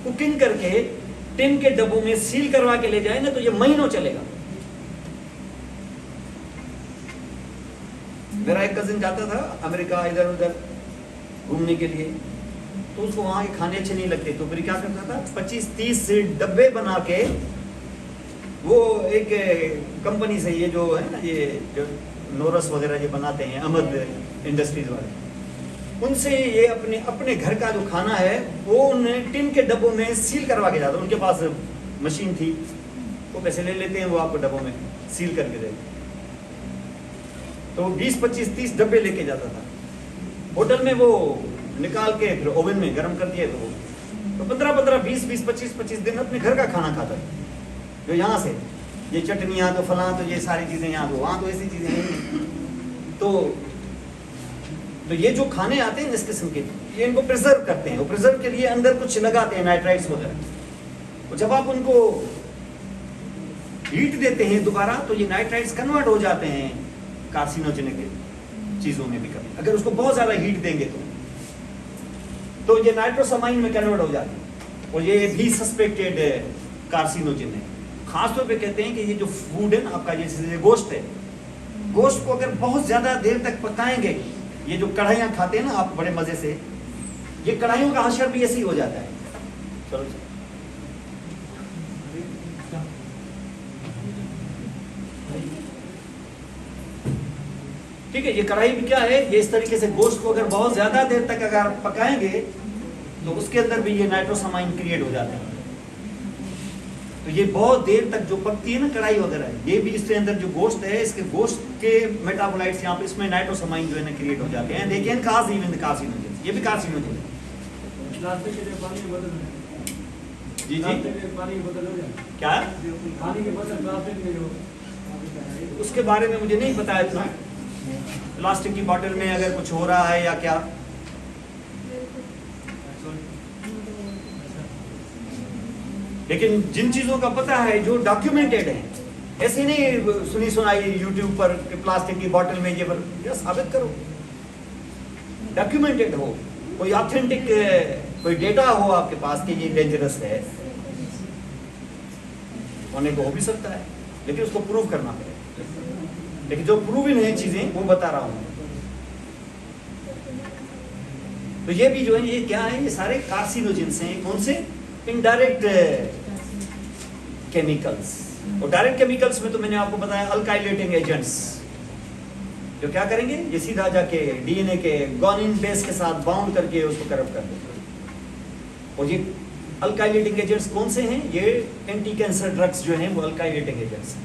S1: कुकिंग करके टिन के डब्बों में सील करवा के ले जाए ना, तो ये महीनों चलेगा। मेरा एक कजिन जाता था अमेरिका इधर उधर घूमने के लिए, तो उसको वहाँ के खाने अच्छे नहीं लगते, तो फिर क्या करता था, 25-30 डब्बे बना के, वो एक कंपनी से, ये जो है ना, ये जो नोरस वगैरह ये बनाते हैं, अहमद इंडस्ट्रीज वाले, उनसे ये अपने घर का जो खाना है वो उन्हें टिन के डब्बों में सील करवा के जाता। उनके पास मशीन थी, वो पैसे ले लेते हैं, वो आपको डब्बों में सील करके देते। तो 20-25-30 डब्बे लेके जाता था होटल में, वो निकाल के फिर ओवन में गर्म कर दिए, तो 15-15, 20-20, 25 दिन अपने घर का खाना खाता था। जो यहाँ से ये चटनियाँ तो फलां, तो ये सारी चीज़ें यहाँ, तो वहाँ तो ऐसी चीज़ें नहीं। तो ये जो खाने आते हैं इस किस्म के, ये इनको प्रिजर्व करते हैं, वो प्रिजर्व के लिए अंदर कुछ लगाते हैं, नाइट्राइट्स वगैरह। और जब आप उनको हीट देते हैं दोबारा, तो ये नाइट्राइट्स कन्वर्ट हो जाते हैं कार्सिनोजेनिक चीज़ों में भी। कभी अगर उसको बहुत ज़्यादा हीट देंगे तो ये नाइट्रोसामाइन में कन्वर्ट हो जाते हैं, और ये भी सस्पेक्टेड कार्सिनोजेन है। खासतौर पे कहते हैं कि ये जो फूड है ना आपका, जैसे गोश्त है, गोश्त को अगर बहुत ज़्यादा देर तक पकाएंगे, ये जो कढ़ाइयाँ खाते हैं ना आप बड़े मज़े से, ये कढ़ाइयों का हशर भी ऐसे ही हो जाता है। चलो ठीक है, ये कढ़ाई भी क्या है, ये इस तरीके से गोश्त को अगर बहुत ज्यादा देर तक अगर पकाएंगे तो उसके अंदर भी ये नाइट्रोसामाइन क्रिएट हो जाते हैं। तो ये बहुत देर तक जो पकती है ना कढ़ाई वगैरह, ये भी इसके अंदर जो गोश्त है, इसके गोश्त के मेटाबोलाइट्स यहाँ पे इसमें नाइट्रोसामाइन जो है ना क्रिएट हो जाते हैं। देखिए कार्सिनोजेन, ये भी कार्सिनोजेन है। जी क्या उसके बारे में मुझे नहीं पता इतना, प्लास्टिक की बोतल में अगर कुछ हो रहा है या क्या। लेकिन जिन चीजों का पता है, जो डॉक्यूमेंटेड है, ऐसे नहीं सुनी सुनाई यूट्यूब पर प्लास्टिक की बोतल में ये साबित करो, डॉक्यूमेंटेड हो, कोई ऑथेंटिक कोई डेटा हो आपके पास कि ये डेंजरस है। होने को हो भी सकता है, लेकिन उसको प्रूव करना पड़ेगा। लेकिन जो प्रूवन है चीजें वो बता रहा हूं। तो ये भी जो है, ये क्या है, ये सारे कार्सिनोजेंस हैं। कौन से? Indirect chemicals. और डायरेक्ट केमिकल्स में तो मैंने आपको बताया अल्काइलेटिंग एजेंट्स, जो क्या करेंगे, ये सीधा जाके डीएनए के गॉनिन बेस के साथ बाउंड करके उसको करप्ट कर देते हैं। और ये अल्काइलेटिंग एजेंट्स कौन से हैं? ये एंटी कैंसर ड्रग्स जो हैं वो अल्काइलेटिंग एजेंट्स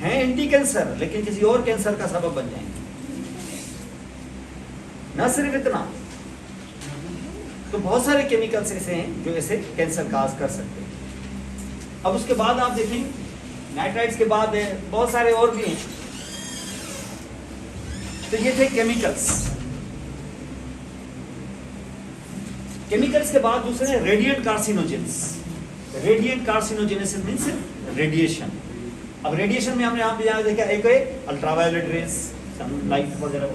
S1: हैं एंटी कैंसर, लेकिन किसी और कैंसर का सबब बन जाएंगे। ना सिर्फ इतना, तो बहुत सारे केमिकल्स ऐसे हैं जो ऐसे कैंसर काज कर सकते हैं। अब उसके बाद आप देखें, नाइट्राइट्स के बाद है बहुत सारे और भी हैं। तो ये थे केमिकल्स। केमिकल्स के बाद दूसरे radiant carcinogens. Radiant carcinogenesis means radiation. अब रेडिएशन में हमने यहाँ देखा, एक है अल्ट्रावायलेट रेज, सनलाइट वगैरह,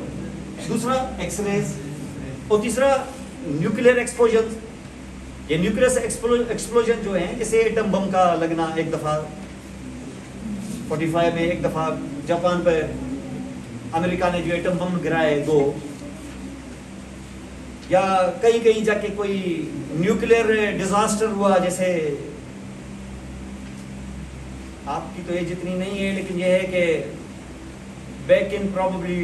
S1: दूसरा एक्सरेज, और तीसरा न्यूक्लियर एक्सपोजर। ये न्यूक्लियर एक्सप्लोजन जो है, जैसे एटम बम का लगना एक दफा 45 में, एक दफा जापान पर अमेरिका ने जो एटम बम गिराए 2, या कहीं कहीं जाके कोई न्यूक्लियर डिजास्टर हुआ, जैसे आपकी तो एज इतनी नहीं है, लेकिन यह है कि बैक इन प्रॉबली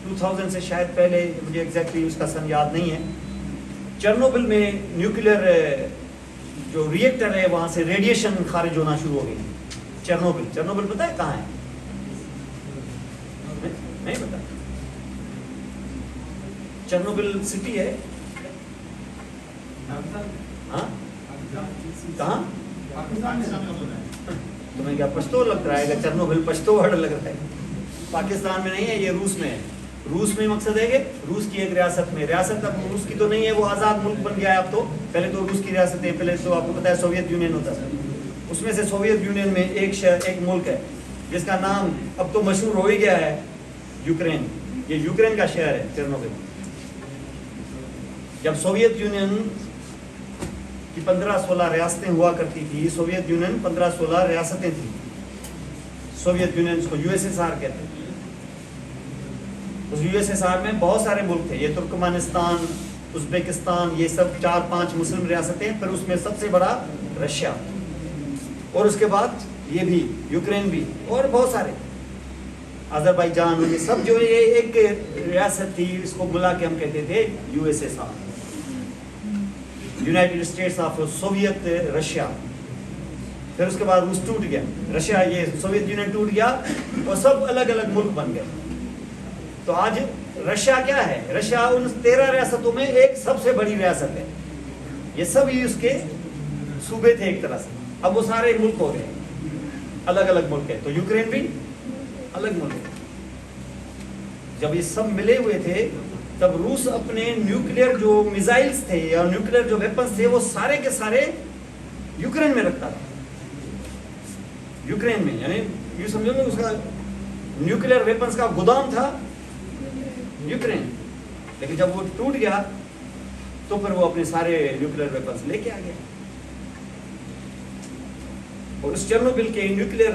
S1: 2000 से शायद पहले, मुझे एग्जैक्टली उसका सन याद नहीं है, चेरनोबिल में न्यूक्लियर जो रिएक्टर है वहां से रेडिएशन खारिज होना शुरू हो गई। चेरनोबिल पता है कहाँ है? नहीं पता। चेरनोबिल सिटी है, हाँ कहाँ? तुम्हें क्या पश्तो लग रहा है? चेरनोबिल पश्तो वर्ड लग रहा है। पाकिस्तान में नहीं है, ये रूस में है। रूस में मकसद है कि रूस की एक रियासत में, रियासत अब रूस की तो नहीं है, वो आज़ाद मुल्क बन गया है अब तो। पहले तो रूस की रियासत है, पहले तो आपको पता है सोवियत यूनियन होता था। उसमें से सोवियत यूनियन में एक शहर, एक मुल्क है जिसका नाम अब तो मशहूर हो ही गया है, यूक्रेन। ये यूक्रेन का शहर है चेरनोबिल। जब सोवियत यूनियन की 15-16 रियासतें हुआ करती थी, सोवियत यूनियन 15-16 रियासतें थी। सोवियत यूनियन को यूएसएसआर कहते हैं। उस यूएसएसआर में बहुत सारे मुल्क थे, ये तुर्कमेनिस्तान, उज्बेकिस्तान, ये सब 4-5 मुस्लिम रियासतें, फिर उसमें सबसे बड़ा रशिया, और उसके बाद ये भी यूक्रेन भी, और बहुत सारे अजरबैजान, ये सब जो ये एक रियासत थी, इसको बुला के हम कहते थे USSR, United states of Soviet Russia. फिर उसके बाद रूस टूट गया, रशिया, ये सोवियत यूनियन टूट गया और सब अलग अलग मुल्क बन गए। तो आज रशिया क्या है? रशिया उन 13 रियासतों में एक सबसे बड़ी रियासत है। ये सब ही उसके सूबे थे एक तरह से, अब वो सारे मुल्क हो गए, अलग अलग मुल्क है। तो यूक्रेन भी अलग मुल्क है। जब ये सब मिले हुए थे, तब रूस अपने न्यूक्लियर जो मिसाइल्स थे या न्यूक्लियर जो वेपन्स थे, वो सारे के सारे यूक्रेन में रखता था। यूक्रेन में, यानी यूं समझो ना, उसका न्यूक्लियर वेपन्स का गोदाम था यूक्रेन। लेकिन जब वो टूट गया तो फिर वो अपने सारे न्यूक्लियर वेपन्स लेके आ गया। और उस चेरनोबिल के न्यूक्लियर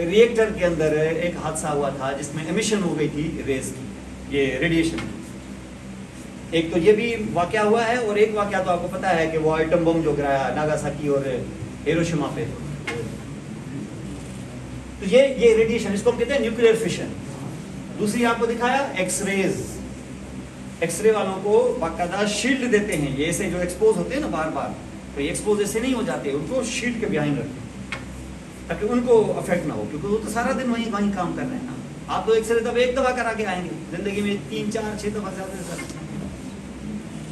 S1: रिएक्टर के अंदर एक हादसा हुआ था जिसमें एमिशन हो गई थी रेस की, ये रेडिएशन। एक तो ये भी वाकया हुआ है, और एक वाकया तो आपको पता है कि वो एटम बम जो गिराया नागासाकी और हिरोशिमा पे। तो ये रेडिएशन, इसको हम कहते हैं न्यूक्लियर फिशन। दूसरी आपको दिखाया एक्सरेज। एक्सरे वालों को बाकायदा शील्ड देते हैं, ये ऐसे जो एक्सपोज होते हैं ना बार बार, तो ये एक्सपोज ऐसे नहीं हो जाते, उनको शील्ड के बिहाइंड रखते हैं ताकि उनको अफेक्ट ना हो, क्योंकि वो तो सारा दिन वहीं काम कर रहे हैं ना। आप तो एक्सरे तब एक दफा करा के आएंगे जिंदगी में, 3, 4, 6 दफा ज्यादा।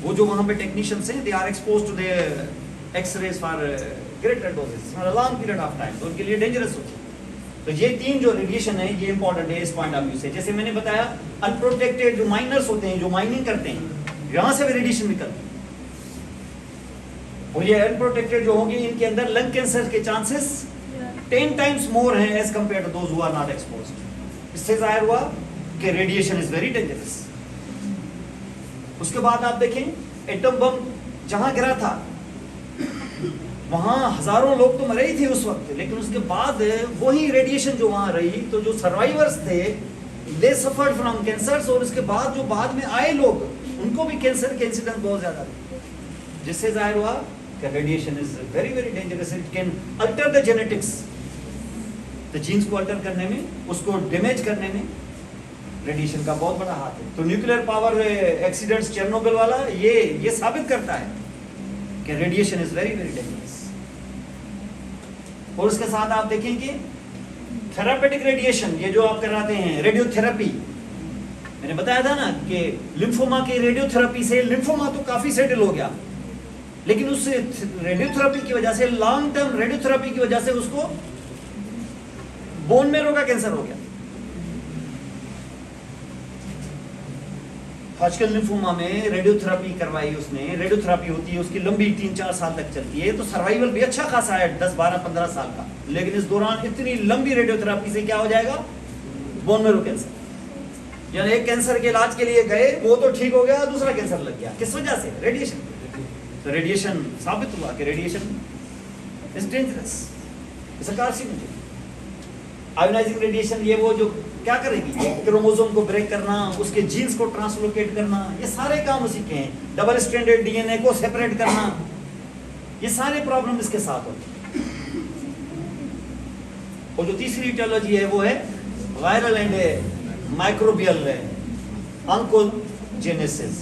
S1: वो जो वहां पे टेक्नीशियंस हैं, they are expose to the x rays for greater doses for a long period of time, तो उनके लिए डेंजरस होती है। तो ये 3 जो रेडिएशन है, ये इंपॉर्टेंट है इस पॉइंट ऑफ व्यू से। जैसे मैंने बताया, अनप्रोटेक्टेड जो माइनर्स होते हैं, जो माइनिंग करते हैं, यहां से भी रेडिएशन निकलते हैं। और ये अनप्रोटेक्टेड जो होंगे, इनके अंदर लंग कैंसर के चांसेस 10 टाइम्स मोर हैं as compare to those who are not exposed. इससे जाहिर हुआ कि रेडिएशन इज वेरी डेंजरस। उसके बाद आप देखें, एटम बम जहां गिरा था वहां हजारों लोग तो मरे ही थे उस वक्त, लेकिन उसके बाद वही रेडिएशन जो वहां रही, तो जो सर्वाइवर्स थे दे सफर्ड फ्रॉम कैंसर्स, और उसके बाद जो बाद में आए लोग, उनको भी कैंसर के इंसिडेंट बहुत ज्यादा थे, जिससे जाहिर हुआ कि radiation is very very dangerous. It can alter the genetics, तो जीन्स को अल्टर करने में, उसको डैमेज करने में रेडिएशन का बहुत बड़ा हाथ है। तो न्यूक्लियर पावर एक्सीडेंट्स, चेरनोबिल वाला, ये साबित करता है कि radiation is very very dangerous. और उसके साथ आप देखेंगे थेरापेटिक रेडिएशन, ये जो आप कराते हैं रेडियोथेरेपी, मैंने बताया था ना कि लिम्फोमा की रेडियोथेरेपी से लिम्फोमा तो काफी सेटल हो गया, लेकिन उस रेडियोथेरेपी की वजह से, लॉन्ग टर्म रेडियोथेरेपी की वजह से उसको बोन मेरो का कैंसर हो गया। हॉजकिन लिम्फोमा में रेडियोथेरेपी करवाई उसने, रेडियोथेरेपी होती है उसकी लंबी 3-4 साल तक चलती है, तो सर्वाइवल भी अच्छा खासा है 10-12-15 साल का, लेकिन इस दौरान इतनी लंबी रेडियोथेरेपी से क्या हो जाएगा, बोन मेरो कैंसर। यानी एक कैंसर के इलाज के लिए गए, वो तो ठीक हो गया, दूसरा कैंसर लग गया, किस वजह से, रेडिएशन। तो रेडिएशन साबित हुआ कि radiation is dangerous, it's a carcinogen. Ionising radiation ये वो जो क्या करेगी, क्रोमोसोम को ब्रेक करना, उसके जीन्स को ट्रांसलोकेट करना, ये सारे काम उसी के हैं। डबल स्ट्रैंडेड डीएनए को सेपरेट करना, ये सारे प्रॉब्लम इसके साथ होते हैं। और जो तीसरी ईटियोलॉजी है वो है वायरल एंड माइक्रोबियल ऑन्कोजेनेसिस।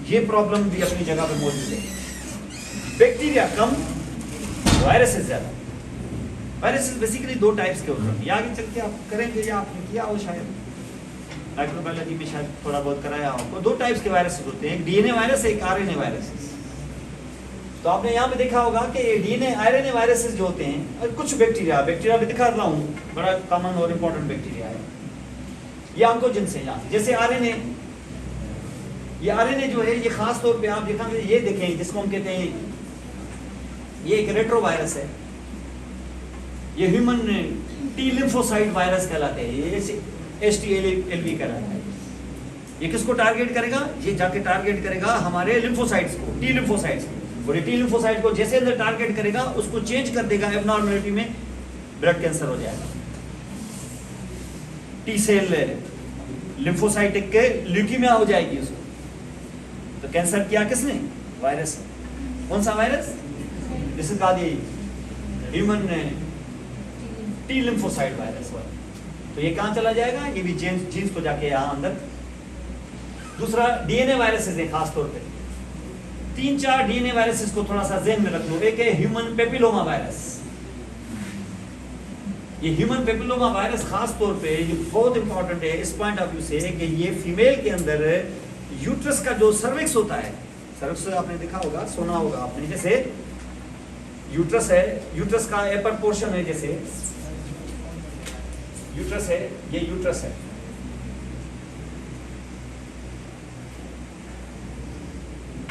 S1: ये प्रॉब्लम भी अपनी जगह पे मौजूद है। बैक्टीरिया कम, वायरसेस ज्यादा। वायरसेस बेसिकली 2 टाइप्स के होते हैं, ये आगे चल के आप करेंगे या आपने किया हो शायद, माइक्रोबायोलॉजी में शायद थोड़ा बहुत कराया हो। आपको 2 टाइप्स के वायरसेस होते हैं, एक डीएनए वायरस, एक आरएनए वायरसेस। तो आपने यहाँ पे देखा होगा कि डीएनए आरएनए वायरसेस जो होते हैं, और कुछ बैक्टीरिया भी दिखा रहा हूँ, बड़ा कॉमन और इम्पोर्टेंट बैक्टीरिया है, ये ऑन्कोजेंस है यहाँ। जैसे आरएनए, ये आरएनए जो है ये खास तौर पे आप देखेंगे, ये देखें जिसको हम कहते हैं, ये एक रेट्रोवायरस है, ये ह्यूमन टी लिम्फोसाइट वायरस कहलाते हैं, ये HTLV कहलाता है। ये किसको टारगेट करेगा, ये जाके टारगेट करेगा हमारे लिम्फोसाइट्स को, टी लिम्फोसाइट्स को। और ये टी लिम्फोसाइट को जैसे अंदर टारगेट करेगा, उसको चेंज कर देगा, एबनॉर्मलिटी में ब्लड कैंसर हो जाएगा। टी सेल लिम्फोसाइटिक के ल्यूकीमिया हो जाएगी उसको। तो कैंसर किया किसने, वायरस। कौन सा virus, this is called human T lymphocyte virus. तो ये कहां चला जाएगा, ये भी जीन्स को जाके यहां अंदर। दूसरा डीएनए वायरसेस है, खास तौर पे 3-4 डीएनए वायरसेस को थोड़ा सा ज़हन में रख लो। एक है ह्यूमन पेपिलोमा वायरस। ये ह्यूमन पेपिलोमा वायरस खास तौर पे ये बहुत इंपॉर्टेंट है इस पॉइंट ऑफ व्यू से कि ये फीमेल के अंदर यूट्रस का जो सर्विक्स होता है, सर्विक्स आपने देखा होगा, सुना होगा आपने, जैसे यूट्रस है, यूट्रस का अपर पोर्शन है, जैसे यूट्रस है, ये यूट्रस है,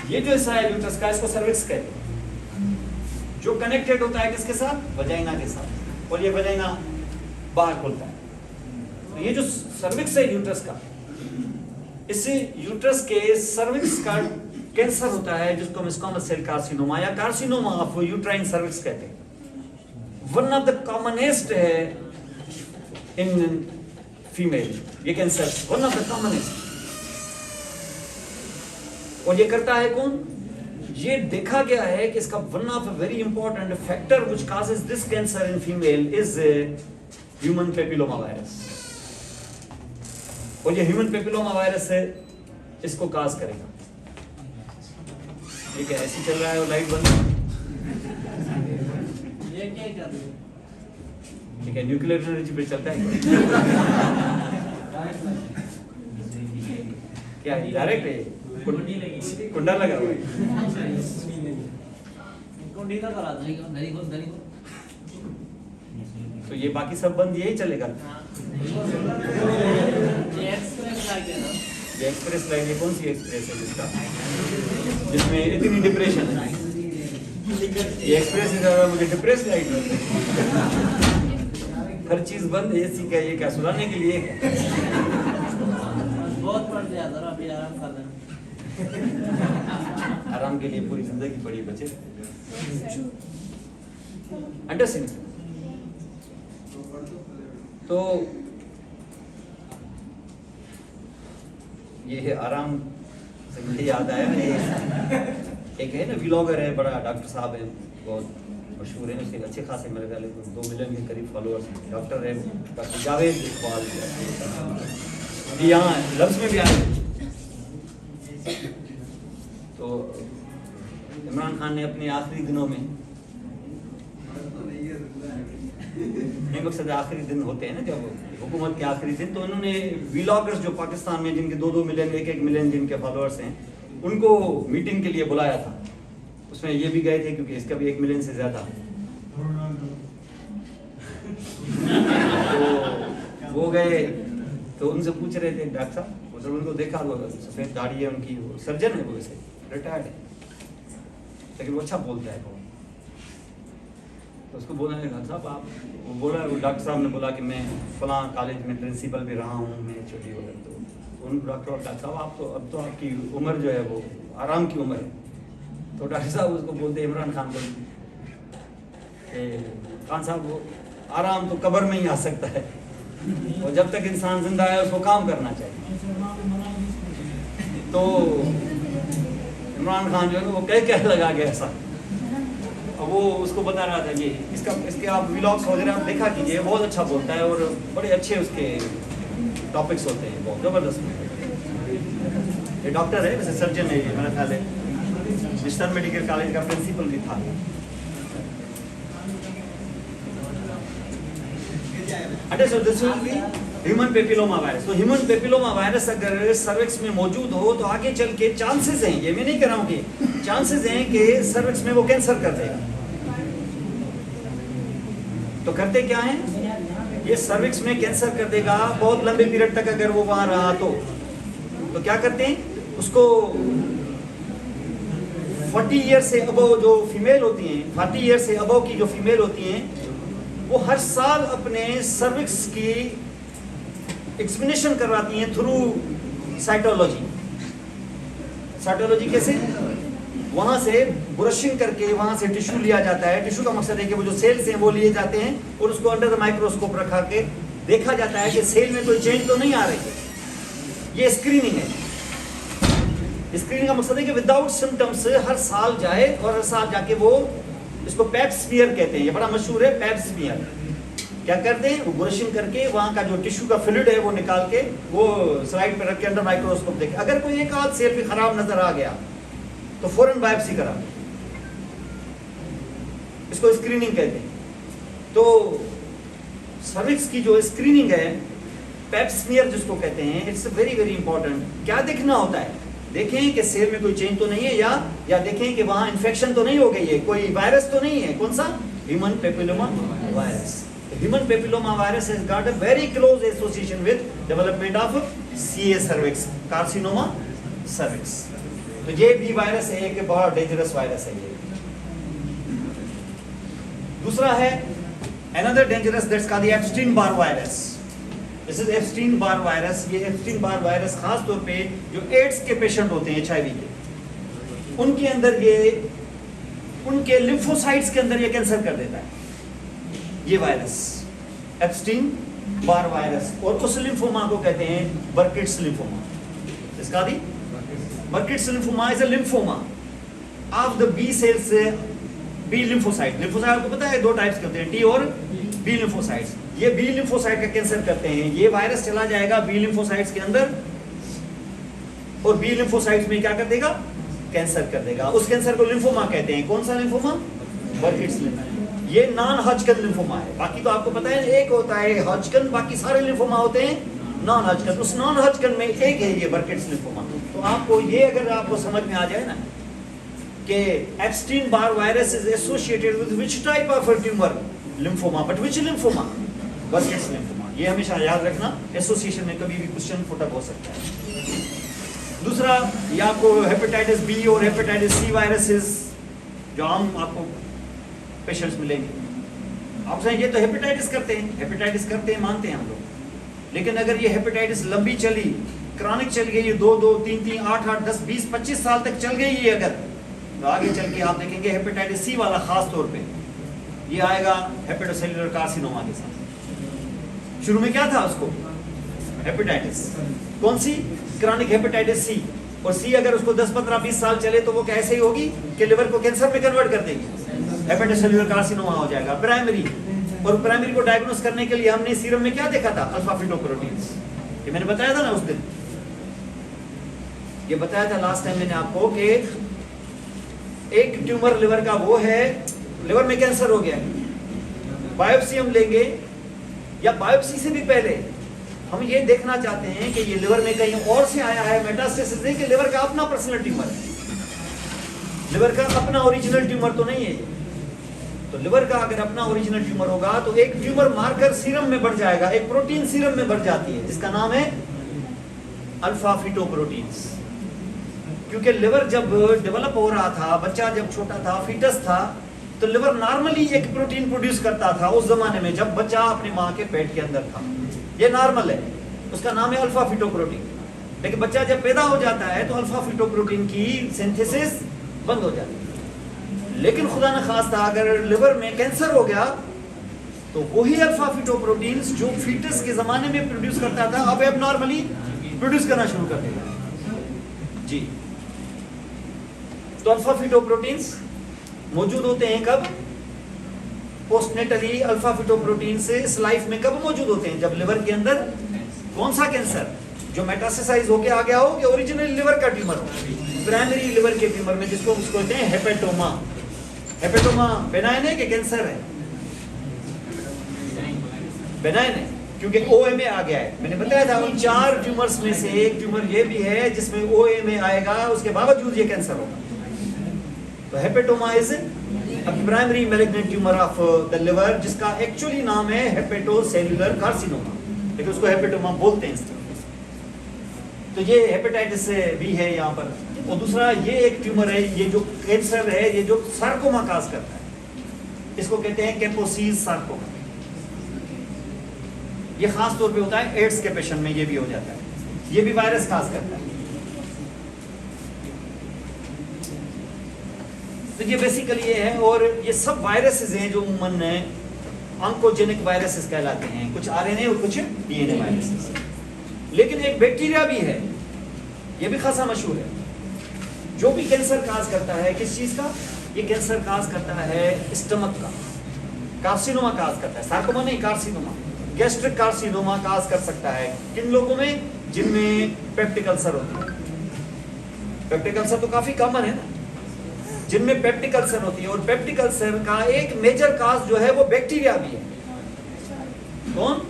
S1: ये जो हिस्सा है यूट्रस का, इसको सर्विक्स कहते हैं, जो कनेक्टेड होता है किसके साथ, वजाइना के साथ, और ये वजाइना बाहर खुलता है। तो ये जो सर्विक्स है यूट्रस का, इससे यूट्रस के सर्विक्स का कैंसर होता है, जिसको हम स्क्वामस सेल कार्सिनोमा या कार्सिनोमा ऑफ यूट्राइन सर्विक्स कहते हैं। वन ऑफ द कॉमनेस्ट है इन फीमेल, ये cancer one of the commonest. और ये करता है कौन, ये देखा गया है कि इसका one of very important factor which causes this cancer in female is human papilloma virus. और ये ह्यूमन पेपिलोमा वायरस है, इसको काज करेगा। ये क्या ऐसे चल रहा है और लाइट बंद है,
S2: ये क्या कर रहे हो?
S1: ठीक है, न्यूक्लियर एनर्जी पे चलता है क्या, डायरेक्ट है, कुंडा लगा हुआ है,
S2: कुंडी का करा दो।
S1: तो ये बाकी सब बंद, यही चलेगा।
S2: ये एक्सप्रेस लाइट है ना,
S1: ये एक्सप्रेस लाइन, ये कौन सी एक्सप्रेस है जिसका, जिसमें इतनी डिप्रेशन है, ये एक्सप्रेस है, मुझे डिप्रेस लाइट हर चीज बंद है, एसी का, ये क्या सुलाने के लिए है?
S2: बहुत पड़ गया था, अभी आराम कर लेना।
S1: आराम के लिए पूरी जिंदगी पड़ी बचे। अंडरस्टैंड? तो ये है आराम से मुझे याद आया, ये एक है ना व्लॉगर है, बड़ा डॉक्टर साहब है, बहुत मशहूर है, उसके अच्छे खासे मेरे ख्याल 2 मिलियन के करीब फॉलोअर्स हैं। डॉक्टर है डॉक्टर जावेद इकबाल, यहाँ लफ्ज़ में भी आए। तो इमरान खान ने अपने आखिरी दिनों में, एक मकसद आखिरी दिन होते हैं ना जब हुकूमत के आखिरी दिन, तो उन्होंने व्लॉगर्स जो पाकिस्तान में जिनके 2-2 मिलियन 1-1 मिलियन जिनके फॉलोअर्स हैं उनको मीटिंग के लिए बुलाया था। उसमें ये भी गए थे क्योंकि इसका भी 1 मिलियन से ज़्यादा। तो वो गए तो उनसे पूछ रहे थे डॉक्टर साहब, मतलब उनको देखा वो सफ़ेद दाढ़ी है उनकी, वो सर्जन है, वो वैसे रिटायर्ड है लेकिन वो अच्छा बोलता है। तो उसको बोला डॉक्टर साहब आप, वो बोला, वो डॉक्टर साहब ने बोला कि मैं फलां कॉलेज में प्रिंसिपल भी रहा हूँ, मैं छोटी वगैरह। तो उन डॉक्टर साहब आप तो अब तो आपकी उम्र जो है वो आराम की उम्र है। तो डॉक्टर साहब उसको बोलते इमरान खान को, खान साहब वो आराम तो कब्र में ही आ सकता है और जब तक इंसान जिंदा है उसको काम करना चाहिए। तो इमरान खान जो है वो कह लगा गया ऐसा। अब वो उसको बता रहा था ये इसके आप व्लॉग्स वगैरह आप देखा कीजिए, बहुत अच्छा बोलता है और बड़े अच्छे उसके टॉपिक्स होते हैं, बहुत ज़बरदस्त। ये डॉक्टर है वैसे, सर्जन है ये, मेरा ख्याल है मिस्टर मेडिकल कॉलेज का प्रिंसिपल भी था। So this will be human papilloma virus. तो ह्यूमन पेपिलोमा वायरस अगर सर्विक्स में मौजूद हो तो आगे चल के चांसेस हैं, ये मैं नहीं कह रहा हूँ कि चांसेस हैं कि सर्विक्स में वो कैंसर कर देगा। तो करते क्या है, ये सर्विक्स में कैंसर कर देगा बहुत लंबे पीरियड तक अगर वो वहां रहा तो क्या करते हैं उसको 40 ईयर से अबव जो फीमेल होती हैं, 40 ईयर से अबव की जो फीमेल होती हैं वो हर साल अपने सर्विक्स की एक्समिनेशन करवाती हैं थ्रू साइटोलॉजी। साइटोलॉजी कैसे, वहां से ब्रशिंग करके वहां से टिश्यू लिया जाता है। टिश्यू का मकसद है कि वो जो सेल्स हैं वो लिए जाते हैं और उसको अंडर द माइक्रोस्कोप रखा के देखा जाता है कि सेल में कोई चेंज तो नहीं आ रही है। ये स्क्रीनिंग है। स्क्रीनिंग का मकसद है कि विदाउट सिम्टम्स हर साल जाए और हर साल जाके वो, इसको पैप स्मीयर कहते हैं, ये बड़ा मशहूर है पैप स्मीयर। क्या करते हैं वो ब्रशिंग करके वहां का जो टिश्यू का फ्लूइड है वो निकाल के वो स्लाइड पे रख के अंडर माइक्रोस्कोप देखे, अगर कोई एक आध सेल भी खराब नजर आ गया तो फौरन बायोप्सी करा, इसको स्क्रीनिंग कहते हैं। तो सर्विक्स की जो स्क्रीनिंग है, पैप स्मीयर जिसको कहते हैं, इट्स वेरी वेरी इंपॉर्टेंट। क्या देखना होता है, देखें कि सेल में कोई चेंज तो नहीं है या देखें कि वहां इन्फेक्शन तो नहीं हो गई है, कोई वायरस तो नहीं है। कौन सा, human papilloma virus. Human papilloma virus has got a very close association with development of CA cervix, carcinoma cervix. तो ये भी वायरस है, एक बहुत डेंजरस वायरस है ये। दूसरा है another dangerous, that's called the Epstein-Barr virus. This is Epstein-Barr virus। ये Epstein-Barr virus खास तौर पे जो एड्स के पेशेंट होते हैं HIV के, उनके अंदर ये, उनके लिम्फोसाइट्स के अंदर ये कैंसर कर देता है ये वायरस, Epstein-Barr वायरस। और उस लिम्फोमा को कहते हैं बर्किट्स लिम्फोमा। इसका the Burkitt's lymphoma is a lymphoma of the B cells, B lymphocyte. Lymphocyte आपको पता है दो टाइप्स के होते हैं, टी और बी लिम्फोसाइट्स। ये बी लिम्फोसाइट का कैंसर करते हैं। ये वायरस चला जाएगा बी लिम्फोसाइट्स के अंदर और बी लिम्फोसाइट्स में क्या कर देगा, कैंसर कर देगा। उस कैंसर को लिम्फोमा कहते हैं। कौन सा लिम्फोमा, बर्किट्स लिम्फोमा। ये नॉन हॉजकन लिम्फोमा है। बाकी तो आपको पता है एक होता है हॉजकन, बाकी सारे लिम्फोमा होते हैं नॉन हॉजकन। उस नॉन हॉजकन में एक है ये बर्किट्स लिम्फोमा। तो आपको ये अगर आपको समझ में आ जाए ना कि Epstein-Barr virus is associated with which type of a tumor, lymphoma, but which lymphoma, Burkitt's lymphoma। ये हमेशा याद रखना, एसोसिएशन में कभी भी क्वेश्चन पुटअप हो सकता है। दूसरा, ये आपको हेपेटाइटिस बी और हेपेटाइटिस सी वायरसेस जो आम आपको पेशेंट्स मिलेंगे, आप कहें ये तो हेपेटाइटिस करते हैं, हेपेटाइटिस करते हैं मानते हैं हम लोग, लेकिन अगर ये हेपेटाइटिस लंबी चली, क्रॉनिक चल गई, 2-2, 3-3, 8-8, 10, 20, 25 साल तक चल गई है अगर, तो आगे चल के आप देखेंगे हेपेटाइटिस सी वाला खास तौर पे ये आएगा हेपेटोसेल्युलर कार्सिनोमा के साथ। शुरू में क्या था उसको, हेपेटाइटिस, कौन सी, क्रॉनिक हेपेटाइटिस सी। और सी अगर उसको 10, 15, 20 साल चले तो वो कैसे ही होगी कि लिवर को कैंसर में कन्वर्ट कर देगी, हेपेटोसेल्युलर कार्सिनोमा हो जाएगा प्राइमरी। और प्राइमरी को डायग्नोस करने के लिए हमने सीरम में क्या देखा था, अल्फा फेटोप्रोटीन्स। ये मैंने बताया था ना उस दिन, ये बताया था लास्ट टाइम मैंने आपको कि एक ट्यूमर लिवर का वो है, लिवर में कैंसर हो गया, बायोप्सी हम लेंगे, या बायोप्सी से भी पहले हम ये देखना चाहते हैं कि ये लिवर में कहीं और से आया है मेटास्टेसिस है, कि लिवर का अपना पर्सनल ट्यूमर है, लिवर का अपना ओरिजिनल ट्यूमर तो नहीं है ये। तो लिवर का अगर अपना ओरिजिनल ट्यूमर होगा तो एक ट्यूमर मार्कर सीरम में बढ़ जाएगा, एक प्रोटीन सीरम में बढ़ जाती है जिसका नाम है अल्फा फिटोप्रोटीन्स। क्योंकि लिवर जब डेवलप हो रहा था, बच्चा जब छोटा था, फीटस था, तो लिवर नॉर्मली एक प्रोटीन प्रोड्यूस करता था उस जमाने में जब बच्चा अपनी माँ के पेट के अंदर था, ये नॉर्मल है, उसका नाम है अल्फा फिटोप्रोटीन। लेकिन बच्चा जब पैदा हो जाता है तो अल्फा फिटोप्रोटीन की सिंथेसिस बंद हो जाती है। लेकिन खुदा न खास्ता अगर लिवर में कैंसर हो गया तो वही अल्फा फिटोप्रोटीन्स जो फीटस के जमाने में प्रोड्यूस करता था अब एबनॉर्मली प्रोड्यूस करना शुरू कर देगा जी। तो अल्फा फिटोप्रोटीन्स मौजूद होते हैं कब? पोस्टनेटली अल्फा फिटोप्रोटीन्स इस लाइफ में कब मौजूद होते हैं? जब लिवर के अंदर कौन सा कैंसर जो मेटास्टेसाइज होके आ गया हो कि ओरिजिनल लिवर का ट्यूमर हो, प्राइमरी लिवर के ट्यूमर में, जिसको उसको कहते हैं हेपेटोमा। हेपेटोमा बेनाइन है कि कैंसर है? बेनाइन है क्योंकि OA में आ गया है। मैंने बताया था उन 4 ट्यूमर्स में से एक ट्यूमर ये भी है जिसमें OA में आएगा, उसके बावजूद ये कैंसर होगा। तो hepatoma is a primary malignant tumour of the liver, जिसका एक्चुअली नाम है हेपेटोसेल्युलर कार्सिनोमा, लेकिन उसको हेपेटोमा बोलते हैं। तो ये हेपेटाइटिस भी है यहाँ पर। और दूसरा ये एक ट्यूमर है, ये जो कैंसर है, ये जो सार्कोमा काज करता है, इसको कहते हैं कैपोसीज सार्कोमा। ये खास तौर पे होता है एड्स के पेशेंट में, ये भी हो जाता है, ये भी वायरस काज करता है। तो ये बेसिकली ये है, और ये सब वायरसेस हैं जो उम्मन ऑन्कोजेनिक वायरसेस कहलाते हैं, कुछ आरएनए और कुछ डीएनए वायरसेस। लेकिन एक बैक्टीरिया भी है, ये भी खासा मशहूर है, जो भी कैंसर काज करता है। किस चीज का? ये कैंसर काज करता है स्टमक का, कार्सिनोमा काज करता है, सार्कोमा नहीं, कार्सिनोमा। गैस्ट्रिक कार्सिनोमा काज कर सकता है किन लोगों में? जिनमें पेप्टिक अल्सर होती है। पेप्टिक अल्सर तो काफी कॉमन है ना, जिनमें पेप्टिक अल्सर होती है। और पेप्टिक अल्सर का एक मेजर काज जो है वो बैक्टीरिया भी है। कौन?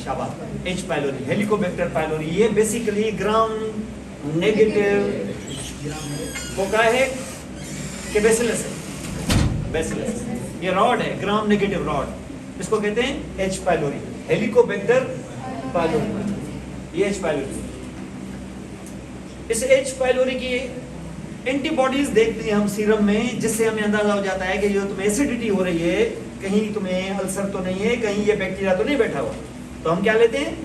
S1: शाबाश, H पाइलोरी, हेलिकोबैक्टर पाइलोरी। ये बेसिकली ग्राम नेगेटिव वो क्या है कि बेसिलस है, बेसिलस। ये रॉड है, ग्राम नेगेटिव रॉड, इसको कहते हैं H पाइलोरी, हेलिकोबैक्टर पाइलोरी। ये H पाइलोरी, इस H पाइलोरी की एंटीबॉडीज देखते हैं हम सीरम में, जिससे हमें अंदाजा हो जाता है कि जो तुम्हें एसिडिटी हो रही है, कहीं तुम्हें अल्सर तो नहीं है, कहीं ये बैक्टीरिया तो नहीं बैठा हुआ। तो हम क्या लेते हैं?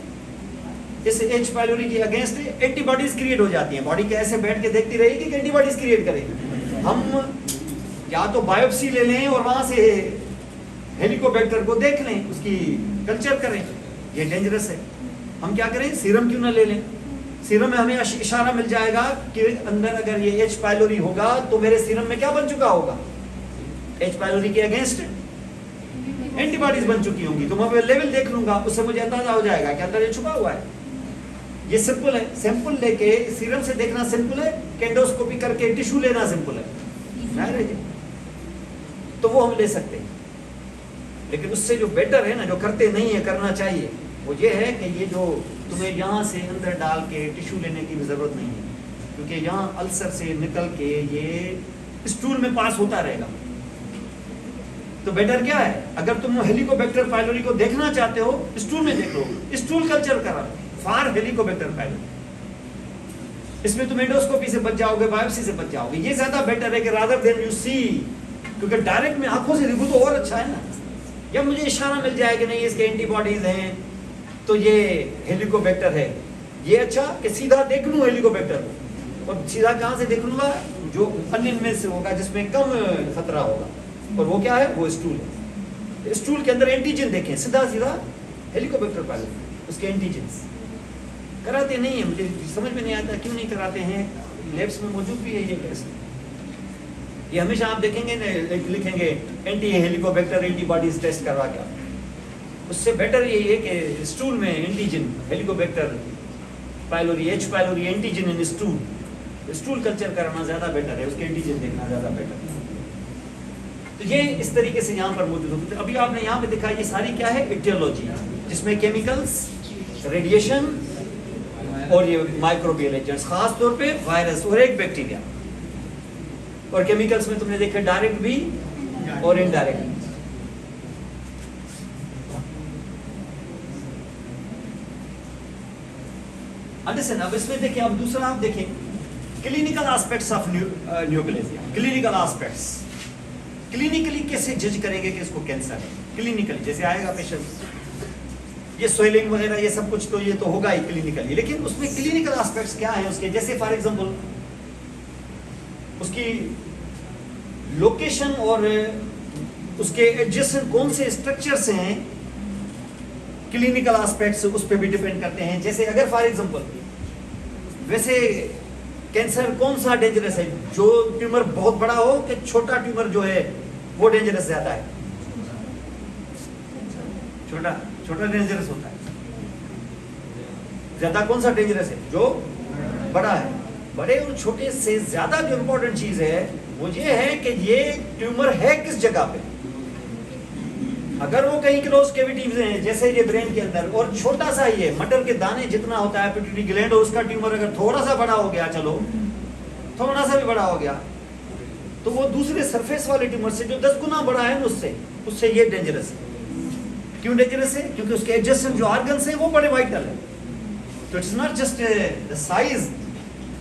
S1: इस H पाइलोरी के अगेंस्ट एंटीबॉडीज क्रिएट हो जाती हैं। बॉडी कैसे बैठ के देखती रहेगी कि एंटीबॉडीज क्रिएट करेगी। हम या तो बायोप्सी ले लें और वहां से हेलिकोबैक्टर को देख लें, उसकी कल्चर करें, ये डेंजरस है। हम क्या करें? सीरम क्यों ना ले लें? सीरम में हमें इशारा मिल जाएगा कि अंदर अगर ये H पाइलोरी होगा तो मेरे सीरम में क्या बन चुका होगा? H पाइलोरी के अगेंस्ट एंटीबॉडीज बन चुकी होंगी। तो मैं लेवल देख लूंगा, उससे मुझे अंदाजा हो जाएगा कि अंदर ये छुपा हुआ है। ये सिंपल है, सैंपल लेके सीरम से देखना सिंपल है, एंडोस्कोपी करके टिश्यू लेना सिंपल है, तो वो हम ले सकते हैं। लेकिन उससे जो बेटर है ना, जो करते नहीं है, करना चाहिए, वो ये है कि ये जो तुम्हें यहाँ से अंदर डाल के टिश्यू लेने की भी जरूरत नहीं है, क्योंकि यहाँ अल्सर से निकल के ये स्टूल में पास होता रहेगा। तो बेटर क्या है? अगर तुम हेलिकोबैक्टर पाइलोरी को देखना चाहते हो, स्टूल में देख लो, स्टूल कल्चर करा फॉर हेलिकोबैक्टर पाइलोरी। इसमें तुम एंडोस्कोपी से बच जाओगे, बायोप्सी से बच जाओगे। ये ज्यादा बेटर है कि रादर देन यू सी, क्योंकि डायरेक्ट में आंखों से देखो तो और अच्छा है ना। जब मुझे इशारा मिल जाए कि नहीं इसके एंटीबॉडीज हैं तो ये हेलिकोबैक्टर है, ये अच्छा कि सीधा देख लूं हेलिकोबैक्टर को। और सीधा कहां से देख लूंगा? जो अनिल में से होगा, जिसमें कम खतरा होगा। और वो क्या है? वो स्टूल है। स्टूल के अंदर एंटीजन देखें, सीधा सीधा हेलिकोबैक्टर पाइलोरी, उसके एंटीजन कराते नहीं है। मुझे समझ में नहीं आता क्यों नहीं कराते हैं। लैब्स में मौजूद भी है ये टेस्ट। ये हमेशा आप देखेंगे लिखेंगे एंटी हेलिकोबैक्टर एंटीबॉडीज टेस्ट करवा के। उससे बेटर यही है कि स्टूल में antigen Helicobacter pylori, H pylori antigen इन स्टूल, स्टूल कल्चर कराना ज़्यादा बेटर है, उसके एंटीजन देखना ज़्यादा बेटर है। तो ये इस तरीके से यहाँ पर मौजूद होते हैं। अभी आपने यहाँ पे देखा ये सारी क्या है, इटियोलॉजी, जिसमें केमिकल्स, रेडिएशन और ये माइक्रोबियल एजेंट्स, खास तौर पे वायरस और एक बैक्टीरिया। और केमिकल्स में तुमने देखा डायरेक्ट भी और इनडायरेक्ट भी। अंडरस्टैंड। अब इसमें देखिए, अब दूसरा आप देखें clinical aspects of nucleus. Clinical aspects, clinically कैसे जज करेंगे कि इसको कैंसर है। क्लिनिकली जैसे आएगा पेशेंट, ये स्वेलिंग वगैरह ये सब कुछ तो ये तो होगा ही क्लिनिकली, लेकिन उसमें क्लिनिकल एस्पेक्ट्स क्या है उसके, जैसे फॉर एग्जांपल उसकी लोकेशन और उसके एडजेसेंट कौन से स्ट्रक्चर्स हैं, क्लिनिकल एस्पेक्ट्स उस पर भी डिपेंड करते हैं। जैसे अगर फॉर एग्जांपल, वैसे कैंसर कौन सा डेंजरस है, जो ट्यूमर बहुत बड़ा हो कि छोटा ट्यूमर जो है वो डेंजरस ज्यादा है? छोटा, छोटा डेंजरस होता है ज्यादा। कौन सा डेंजरस है? जो बड़ा है। बड़े और छोटे से ज्यादा जो इंपॉर्टेंट चीज है वो ये है कि ये ट्यूमर है किस जगह पे। अगर वो कहीं क्लोज कैविटीज हैं जैसे ये ब्रेन के अंदर, और छोटा सा ही है, मटर के दाने जितना होता है पिट्यूटरी ग्लैंड, और उसका ट्यूमर अगर थोड़ा सा बड़ा हो गया, चलो थोड़ा सा भी बड़ा हो गया, तो वो दूसरे सरफेस वाले ट्यूमर से जो 10 गुना बड़ा है उससे ये डेंजरस है। क्यों डेंजरस है? क्योंकि उसके एडजेसेंट जो ऑर्गन्स हैं वो बड़े वाइटल है। तो it's not just the size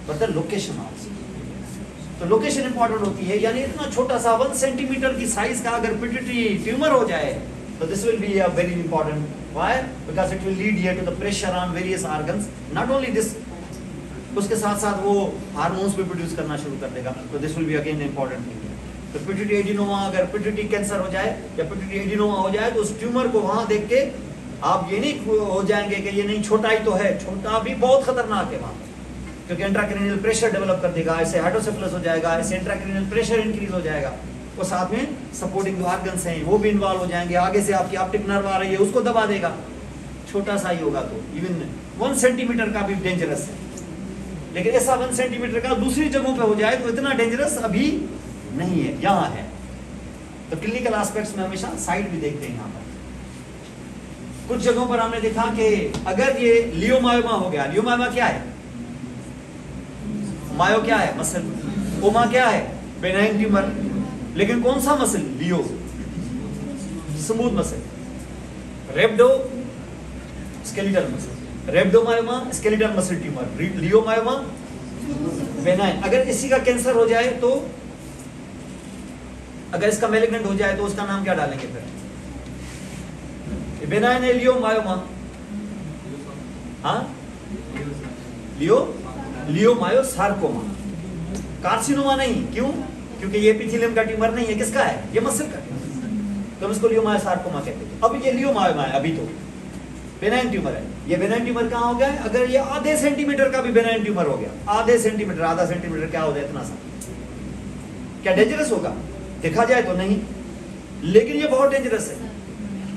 S1: but the location also. तो लोकेशन इंपॉर्टेंट होती है, यानी इतना छोटा सा 1 सेंटीमीटर की साइज का अगर पिट्यूटरी ट्यूमर हो जाए तो this will be a very important. Why? Because it will lead here to the pressure on various organs. Not only this, उसके साथ साथ वो हार्मोन्स भी प्रोड्यूस करना शुरू कर देगा। तो this will be again important thing. तो पिट्यूटरी एडिनोमा, अगर पिट्यूटरी कैंसर हो जाए या पिट्यूटरी एडिनोमा हो जाए तो उस ट्यूमर को वहां देख के आप ये नहीं हो जाएंगे कि ये नहीं छोटा ही तो है, छोटा भी बहुत खतरनाक है वहां, क्योंकि इंट्राक्रैनियल प्रेशर डेवलप कर देगा, ऐसे हाइड्रोसेफलस हो जाएगा, ऐसे इंट्राक्रैनियल प्रेशर इंक्रीज हो जाएगा, और साथ में सपोर्टिंग जो ऑर्गन्स हैं वो भी इन्वॉल्व हो जाएंगे। आगे से आपकी ऑप्टिक नर्व आ रही है उसको दबा देगा। छोटा सा ही होगा तो इवन 1 सेंटीमीटर का भी डेंजरस है, लेकिन ऐसा 1 सेंटीमीटर का दूसरी जगहों पे हो जाए तो इतना डेंजरस अभी नहीं है, यहाँ है। तो क्लिनिकल एस्पेक्ट्स में हमेशा साइड भी देखते हैं। यहाँ पर कुछ जगहों पर हमने देखा कि अगर ये लियोमायोमा हो गया, लियोमायोमा क्या है? मायो क्या है? मसल। ओमा क्या है? Benign tumour. लेकिन कौन सा muscle? Leio, smooth muscle. Rhabdo, skeletal muscle. Rhabdomyoma skeletal muscle tumour, leiomyoma benign. अगर इसी का कैंसर हो जाए तो, अगर इसका मैलिग्नेंट हो जाए तो उसका नाम क्या डालेंगे फिर? बेनाइन है लियोमायोमा। हाँ, लियोमायोसार्कोमा। कार्सिनोमा नहीं। क्यों? क्योंकि ये एपिथेलियम का ट्यूमर नहीं है, किसका है? ये मसल का ट्यूमर, तो हम इसको लियोमायोसार्कोमा कहते हैं। अब ये लियोमायोमा है, अभी तो बेनाइन ट्यूमर है। ये बेनाइन ट्यूमर कहाँ हो गया है? अगर ये आधे सेंटीमीटर का भी बेनाइन ट्यूमर हो गया, आधे सेंटीमीटर, आधा सेंटीमीटर क्या हो गया? इतना सा, क्या डेंजरस होगा? देखा जाए तो नहीं, लेकिन ये बहुत डेंजरस है,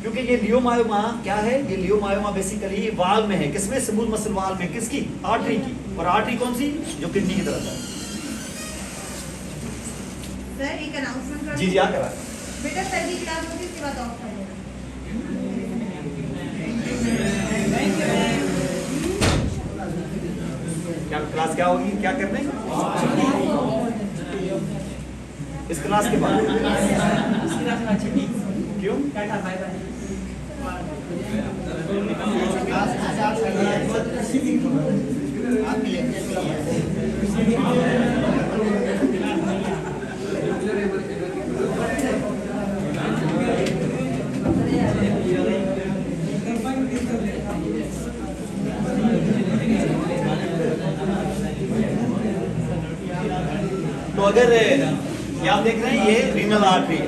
S1: क्योंकि ये लियोमायोमा क्या है? ये लियोमायोमा बेसिकली वाल में है। किसमें? स्मूथ मसल वाल में। किसकी? आर्टरी की। और आर्टरी कौन सी? जो किडनी की तरफ है।
S3: सर एक अनाउंसमेंट कर
S1: जी जी, आ करा।
S3: बेटा पहली क्लास होगी उसके बाद ऑफ कर देना।
S1: क्या क्लास क्या होगी? क्या करने? इस क्लास के बाद क्यों? तो अगर ये आप देख रहे हैं, ये रीनल आर्टरी है।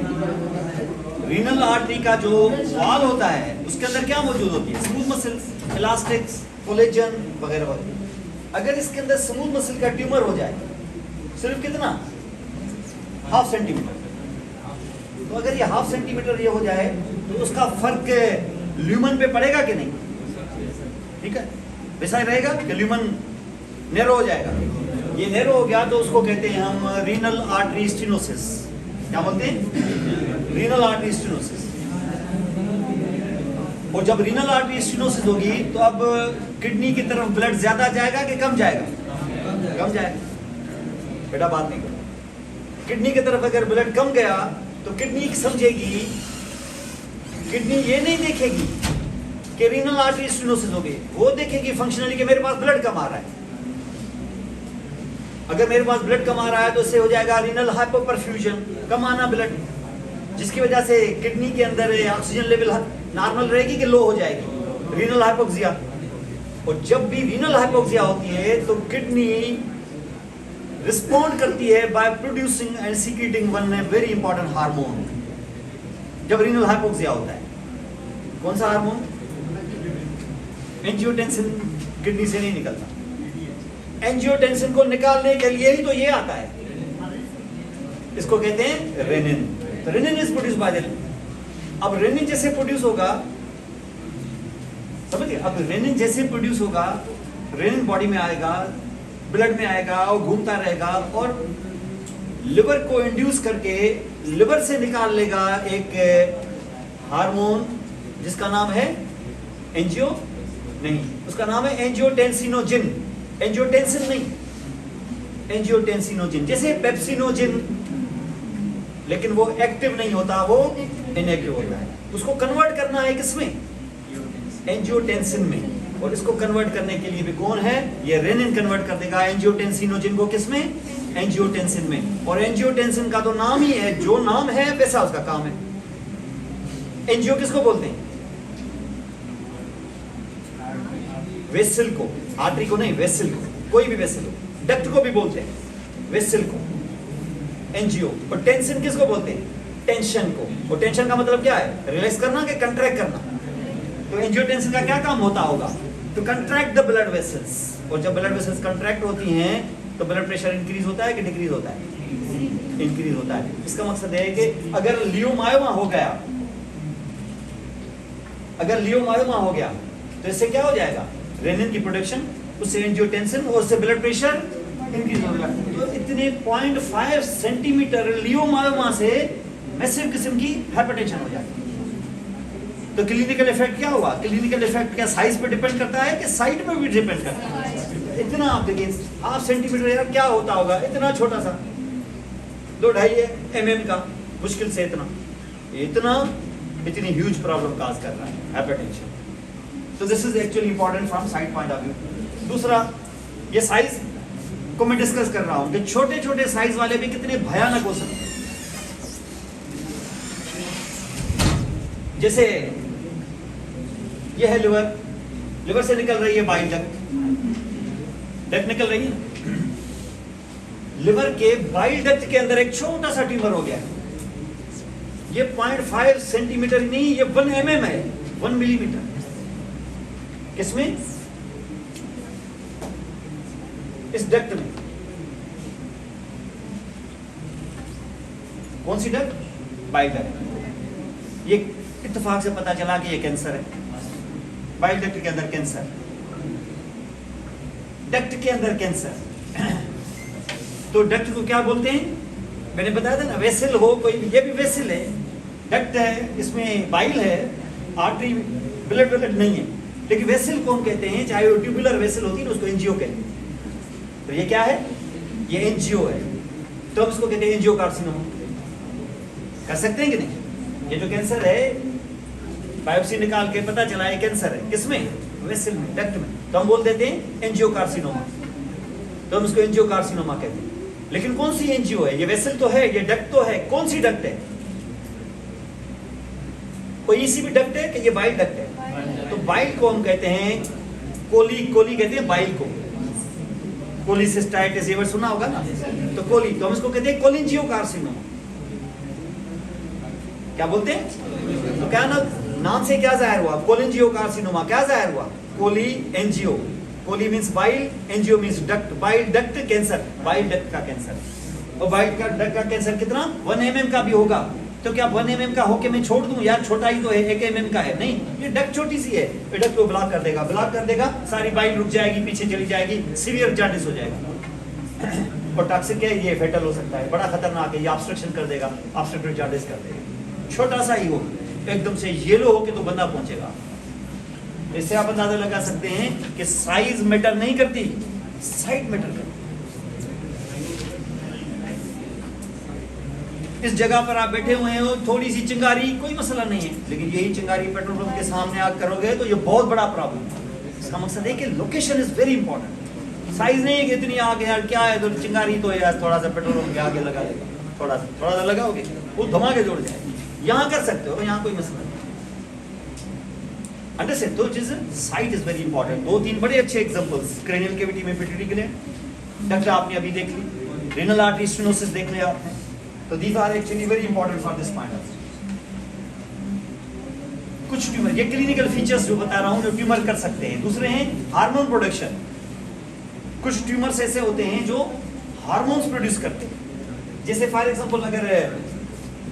S1: रीनल आर्टरी का जो वॉल होता है उसके अंदर क्या मौजूद होती है? स्मूथ मसल्स, इलास्टिक्स, कोलेजन वगैरह वगैरह। अगर इसके अंदर स्मूथ मसल का ट्यूमर हो जाए, सिर्फ कितना? 1/2 सेंटीमीटर। तो अगर ये 1/2 सेंटीमीटर ये हो जाए तो उसका फर्क ल्यूमन पे पड़ेगा कि नहीं? ठीक है, वैसा ही रहेगा कि ल्यूमन नैरो हो जाएगा? ये नैरो हो गया तो उसको कहते हैं हम रीनल आर्टरी स्टेनोसिस। क्या बोलते हैं? Renal artery stenosis. और जब रीनल आर्टरी स्टेनोसिस होगी तो अब किडनी की तरफ ब्लड ज्यादा जाएगा कि कम जाएगा? कम जाएगा। बेटा बात नहीं करो। किडनी की तरफ अगर ब्लड कम गया तो किडनी समझेगी, किडनी ये नहीं देखेगी कि रीनल आर्टरी स्टेनोसिस हो गई, वो देखेगी फंक्शनली कि मेरे पास ब्लड कम आ रहा है। अगर मेरे पास ब्लड कम आ रहा है तो इससे हो जाएगा रीनल हाइपोपरफ्यूजन, कम आना ब्लड, जिसकी वजह से किडनी के अंदर ऑक्सीजन लेवल नॉर्मल रहेगी कि लो हो जाएगी, रीनल हाइपोक्सिया। और जब भी रीनल हाइपोक्सिया होती है तो किडनी रिस्पॉन्ड करती है by producing and secreting one very important hormone. जब रीनल हाइपोक्सिया होता है, कौन सा हार्मोन? एंजियोटेंसिन किडनी से नहीं निकलता। एंजियोटेंसिन को निकालने के लिए ही तो ये आता है, इसको कहते हैं रेनिन। तो renin is produce by the, अब रेनिन जैसे प्रोड्यूस होगा, समझिए, अब रेनिन जैसे प्रोड्यूस होगा, रेनिन बॉडी में आएगा, ब्लड में आएगा और घूमता रहेगा और लिवर को इंड्यूस करके लिवर से निकाल लेगा एक हार्मोन जिसका नाम है एंजियो, नहीं, उसका नाम है एंजियोटेंसिनोजिन। एंजियोटेंसिन नहीं, एंजियोटेंसिनोजिन। जैसे पेप्सिनोजिन, लेकिन वो एक्टिव नहीं होता, वो इनएक्टिव होता है। उसको कन्वर्ट करना है किसमें? एंजियोटेंसिन में। और इसको कन्वर्ट करने के लिए भी कौन है? ये रेनिन कन्वर्ट कर देगा एंजियोटेंसिनोजिन को। किसमें? एंजियोटेंसिन में। और एंजियोटेंसिन का तो नाम ही है, जो नाम है वैसा उसका काम है। एंजियो किसको बोलते हैं? वेसल को, आर्टरी को नहीं, वेसल को, कोई भी वेसल हो। डक्ट को भी बोलते हैं, वेसल को, एंजियो। और टेंशन किसको बोलते हैं? टेंशन को। और टेंशन का मतलब क्या है? रिलैक्स करना कि कंट्रैक्ट करना? तो एंजियोटेंसिन का क्या काम होता होगा? To contract the blood vessels. और जब ब्लड वेसल्स कंट्रैक्ट होती हैं तो ब्लड प्रेशर इंक्रीज होता है कि डिक्रीज होता है? इंक्रीज होता है। इसका मकसद है कि अगर लियोमायोमा हो गया, अगर लियोमायोमा हो गया तो इससे क्या हो जाएगा? रेनिन की प्रोडक्शन, उससे एंजियोटेंसिन और उससे ब्लड प्रेशर इंक्रीज होगा। तो इतने 0.5 सेंटीमीटर लियोमायोमा से मैसिव किस्म की हाइपरटेंशन हो जाती है। तो क्लिनिकल इफेक्ट क्या हुआ? क्लिनिकल इफेक्ट क्या साइज पे डिपेंड करता है कि साइड पे भी डिपेंड करता है? इतना आप देखिए, 0.5 सेंटीमीटर यार क्या होता होगा? इतना छोटा सा, 2-2.5 mm का, मुश्किल से इतना इतनी ह्यूज प्रॉब्लम काज कर रहा है हाइपरटेंशन। तो this is actually important from side point of view. दूसरा, ये साइज को मैं डिस्कस कर रहा हूं कि छोटे छोटे साइज वाले भी कितने भयानक हो सकते हैं। जैसे ये है लिवर, लिवर से निकल रही है बाइल डक्ट, डक्ट निकल रही है। लिवर के बाइल डक्ट के अंदर एक छोटा सा ट्यूमर हो गया। ये 0.5 सेंटीमीटर नहीं, ये 1 mm है, 1 मिलीमीटर। किसमें? इस डक्ट में। कौन सी डक्ट? Bile duct. ये इत्तेफाक से पता चला कि ये कैंसर है। बाइल डक्ट के अंदर कैंसर, डक्ट के अंदर कैंसर। तो डक्ट को क्या बोलते हैं? मैंने बताया था ना, वेसल हो कोई भी, ये भी वेसल है, डक्ट है, इसमें बाइल है, आर्टरी, ब्लड नहीं है, लेकिन वेसल को हम कहते हैं, चाहे वो ट्यूबुलर वेसल होती है ना, उसको एंजियो कहते हैं। तो ये क्या है? ये एंजियो है। तो हम इसको कहते हैं एंजियोकार्सिनोमा। कर सकते हैं कि नहीं? ये जो कैंसर है, बायोप्सी निकाल के पता चला है कैंसर है, किसमें? वेसल में, डक्ट में, तो हम बोल देते हैं एंजियोकार्सिनोमा। तो हम इसको एंजियोकार्सिनोमा कहते हैं। लेकिन कौन सी एंजियो है? ये वेसल तो है, ये डक्ट तो है, कौन सी डक्ट है? कोई सी भी डक्ट है कि ये बाइल डक्ट है? तो बाइल को हम कहते हैं कोली, कोली कहते हैं बाइल को, कोलिसिस्टाइटिस, ये वर्ड सुना होगा ना, तो कोली, तो हम इसको कहते हैं कोलिंजियोकार्सिनोमा। क्या बोलते हैं? तो क्या नाम से क्या जाहिर हुआ? कोलिंजियोकार्सिनोमा। क्या जाहिर हुआ? Chole angio, chole means bile, angio means duct. Bile duct cancer, bile duct का कैंसर। और बाइल का डक्ट का कैंसर कितना? 1 mm का भी होगा। तो क्या 1 mm का होके मैं छोड़ दूं? यार छोटा ही तो है, 1 mm का है। नहीं, ये डक्ट छोटी सी है, ये डक्ट को ब्लॉक कर देगा, ब्लॉक कर देगा, सारी बाइल रुक जाएगी, पीछे चली जाएगी, सीवियर जॉन्डिस हो जाएगा। और टॉक्सिक है, ये फेटल हो सकता है, बड़ा खतरनाक है, ये ऑब्स्ट्रक्शन कर देगा, ऑब्स्ट्रक्टिव जॉन्डिस कर देगा। छोटा सा ही हो, एकदम से येलो हो के तो बंदा पहुंचेगा। इससे आप अंदाजा लगा सकते हैं कि साइज मैटर नहीं करती, साइट मैटर करती। इस जगह पर आप बैठे हुए हो, थोड़ी सी चिंगारी कोई मसला नहीं है, लेकिन यही चिंगारी पेट्रोल पंप के सामने आग करोगे तो ये बहुत बड़ा प्रॉब्लम है। इसका मकसद है कि location is very important. Size नहीं है कि इतनी आग यार क्या है, तो चिंगारी तो यार थोड़ा सा पेट्रोल पंप के आगे लगा देगा, थोड़ा सा लगाओगे वो धमाके जोड़ जाएगी। यहाँ कर सकते हो, यहाँ कोई मसला नहीं। अंडरस्टैंड? तो चीज साइट इज वेरी इंपॉर्टेंट। 2-3 बड़े अच्छे एग्जांपल्स, क्रेनियल कैविटी में पिट्यूटरी ग्लैंड डॉक्टर आपने अभी देख ली, रेनल आर्टरी स्टेनोसिस देख लिया आपने। तो these are actually very important for this spinal. कुछ ट्यूमर, ये क्लिनिकल फीचर्स जो बता रहा हूं जो ट्यूमर कर सकते हैं। दूसरे हैं हार्मोन प्रोडक्शन। कुछ ट्यूमर्स ऐसे होते हैं जो हार्मोन्स प्रोड्यूस करते हैं। जैसे फॉर एग्जांपल अगर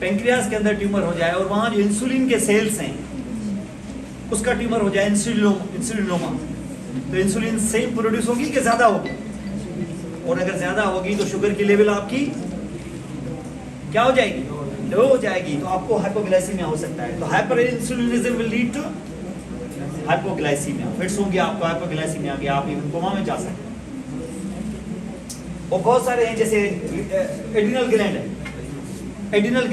S1: पेंक्रियास के अंदर ट्यूमर हो जाए और वहां जो इंसुलिन के सेल्स हैं उसका ट्यूमर हो जाए, इंसुलिनोमा, तो इंसुलिन सेम प्रोड्यूस होगी कि ज्यादा होगी? और अगर ज्यादा होगी तो शुगर की लेवल आपकी क्या हो जाएगी? लो हो जाएगी, तो आपको हाइपोग्लाइसीमिया हो सकता है। तो hyper insulinism will lead to hypoglycaemia, fits होंगे आपको, हाइपोग्लाइसीमिया आ गया, आप इवन कोमा में जा सकते हैं। और बहुत सारे हैं, जैसे एड्रिनल ग्लैंड है, एड्रिनल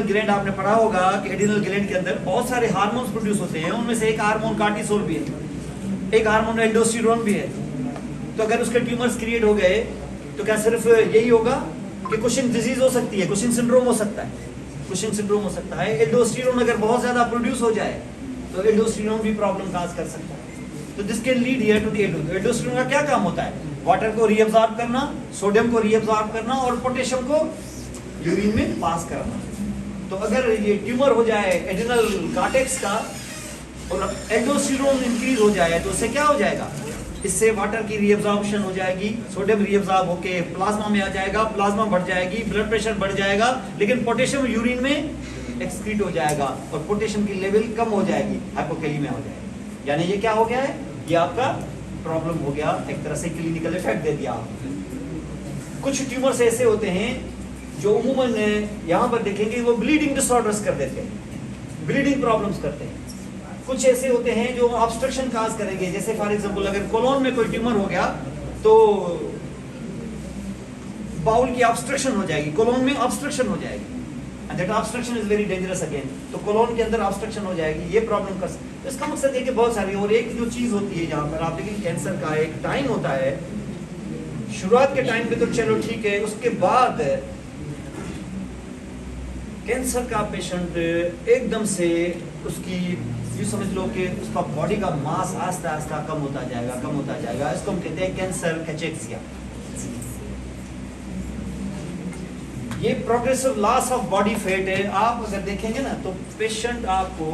S1: ग्लैंड आपने पढ़ा होगा कि एड्रिनल ग्लैंड के अंदर बहुत सारे हार्मोन्स प्रोड्यूस होते हैं। उनमें से एक हार्मोन कार्टिसोल भी है, एक हार्मोन एल्डोस्टेरोन भी है। तो अगर उसके ट्यूमर्स क्रिएट हो गए तो क्या सिर्फ यही होगा कि कुशिंग डिजीज हो सकती है, कुशिंग सिंड्रोम हो सकता है, कुशिंग सिंड्रोम हो सकता है। एल्डोस्टेरोन अगर बहुत ज्यादा प्रोड्यूस हो जाए तो एल्डोस्टेरोन भी प्रॉब्लम काज कर सकता है। तो this can lead here to the aldosterone का क्या काम होता है? वाटर को रीअब्सॉर्ब करना, सोडियम को रीअब्सॉर्ब करना और पोटेशियम को यूरिन में पास करना। तो अगर ये ट्यूमर हो जाए एड्रिनल कॉर्टेक्स का और एल्डोस्टेरोन इंक्रीज हो जाए तो उससे क्या हो जाएगा? इससे वाटर की रीअब्सॉर्प्शन हो जाएगी, सोडियम रीअब्सॉर्ब होके प्लाज्मा में आ जाएगा, प्लाज्मा बढ़ जाएगी, ब्लड प्रेशर बढ़ जाएगा, लेकिन पोटेशियम यूरिन में एक्सक्रीट हो जाएगा और पोटेशियम की लेवल कम हो जाएगी, हाइपोकैलिमिया हो जाएगी। यानी ये क्या हो गया है? ये आपका प्रॉब्लम हो गया, एक तरह से क्लिनिकल इफेक्ट दे दिया आपने। कुछ ट्यूमर्स ऐसे होते हैं जो उम्मूमन यहाँ पर देखेंगे वो ब्लीडिंग डिसऑर्डर्स कर देते हैं, ब्लीडिंग प्रॉब्लम्स करते हैं। कुछ ऐसे होते हैं जो ऑब्स्ट्रक्शन काज करेंगे, जैसे फॉर एग्जांपल अगर कोलोन में कोई ट्यूमर हो गया तो बाउल की ऑब्स्ट्रक्शन हो जाएगी, कोलोन में ऑब्स्ट्रक्शन हो जाएगी, and that obstruction is very dangerous again. तो कोलोन के अंदर ऑब्स्ट्रक्शन हो जाएगी, ये प्रॉब्लम कर सकती है। इसका मकसद है कि बहुत सारी, और एक जो चीज होती है जहाँ पर आप देखिए कैंसर का एक टाइम होता है, शुरुआत के टाइम पे तो चलो ठीक है, उसके बाद कैंसर का पेशेंट एकदम से उसकी ये समझ लो कि उसका बॉडी का मास आस्ता आस्ता कम होता जाएगा। इसको हम कहते हैं कैंसर कैचेक्सिया। ये progressive loss of body fat है। आप अगर देखेंगे ना तो पेशेंट आपको,